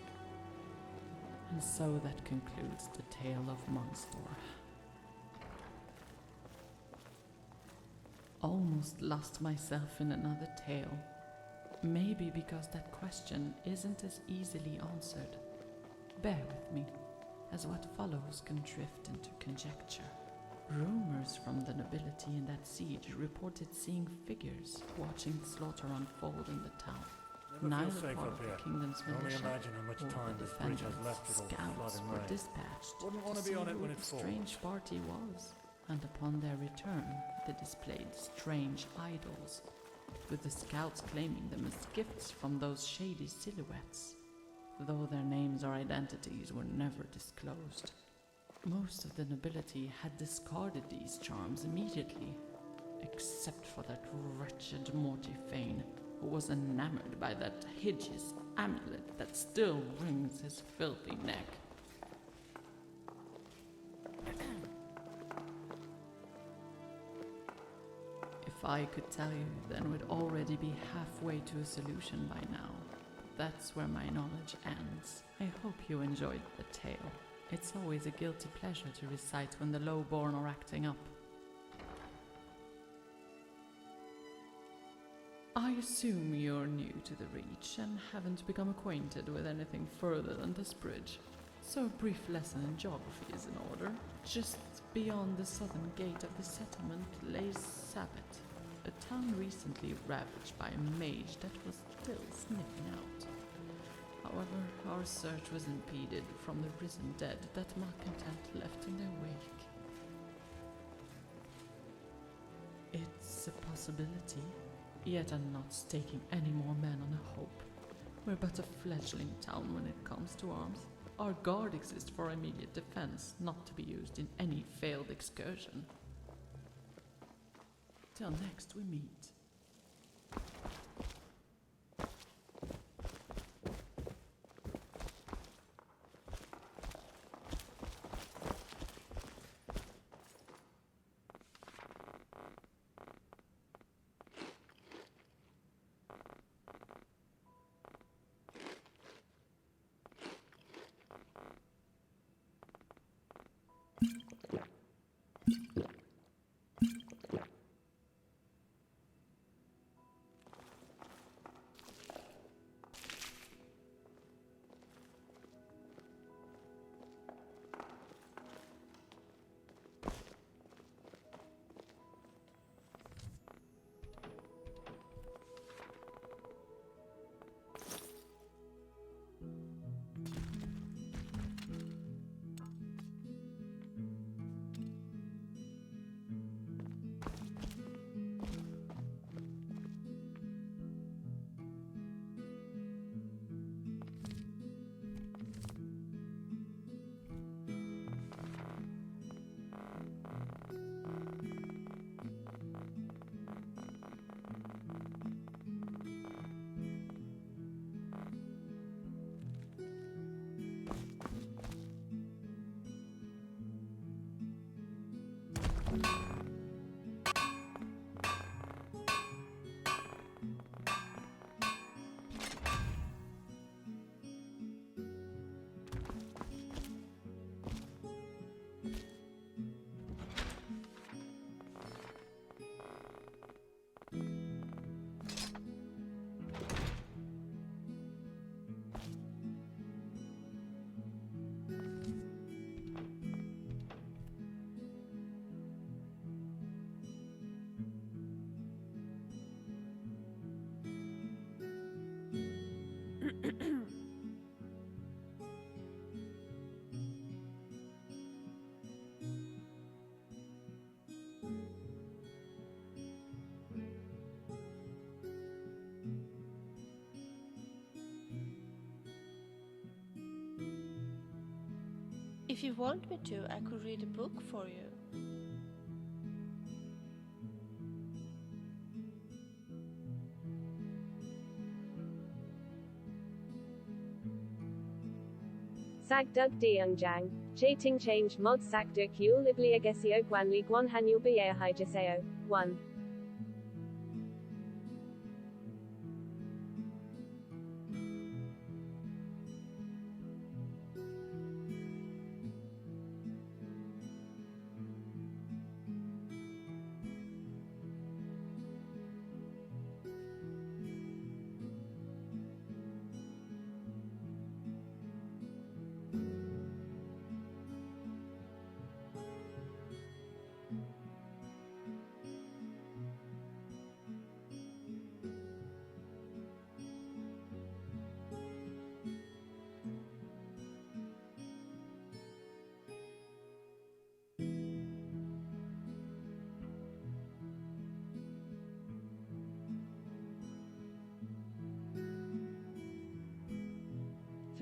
And so that concludes the tale of Munstor. Almost lost myself in another tale. Maybe because that question isn't as easily answered. Bear with me, as what follows can drift into conjecture. Rumors from the nobility in that siege reported seeing figures watching the slaughter unfold in the town. Never feel Neither safe part up of the here. kingdom's Can only militia imagine how much or time the this bridge has defenders' left with all the scouts flood and were rain. dispatched Wouldn't to want to see be on it who when the it falls. strange party was, and upon their return, they displayed strange idols, with the scouts claiming them as gifts from those shady silhouettes, though their names or identities were never disclosed. Most of the nobility had discarded these charms immediately, except for that wretched Mortifane, who was enamored by that hideous amulet that still wrings his filthy neck. If I could tell you, then we'd already be halfway to a solution by now. That's where my knowledge ends. I hope you enjoyed the tale. It's always a guilty pleasure to recite when the lowborn are acting up. I assume you're new to the Reach and haven't become acquainted with anything further than this bridge. So a brief lesson in geography is in order. Just beyond the southern gate of the settlement lays Sabbath, a town recently ravaged by a mage that was still sniffing out. However, our search was impeded from the risen dead that malcontent left in their wake. It's a possibility, yet I'm not staking any more men on a hope. We're but a fledgling town when it comes to arms. Our guard exists for immediate defense, not to be used in any failed excursion. Till next we meet. If you want me to, I could read a book for you. Sagdug Deungjang, Chating Change Mod Sagduk Yul Ibliagesio Guanli Guan Hanul Biao Hijaseo. 1.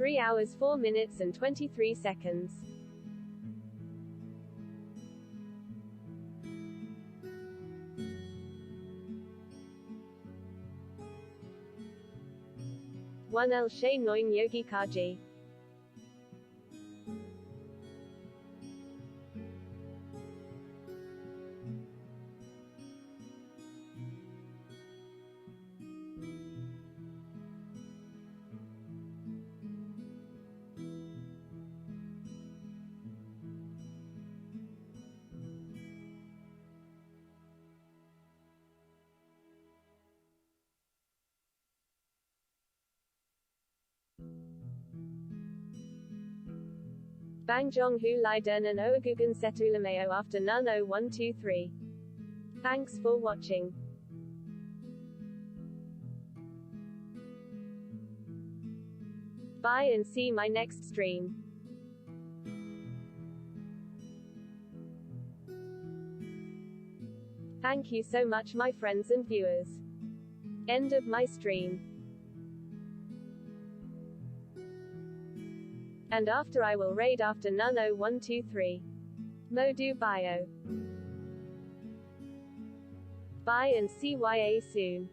3 hours 4 minutes and 23 seconds. One El Shay Noing Yogi Kaji. Bang Jong Hu Liden and Oagugan Setulameo after none 0123. Thanks for watching. Bye and see my next stream. Thank you so much my friends and viewers. End of my stream. And after I will raid after none 0123. Modu bio. Bye and CYA soon.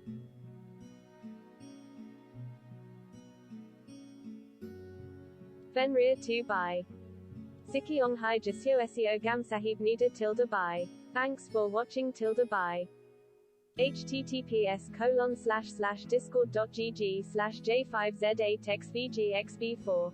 Fenrir 2 bye. Sikyong hai Jasyo Seo Gam Sahib Nida tilde bye. Thanks for watching tilde bye. https://discord.gg/j5z8xvgxb4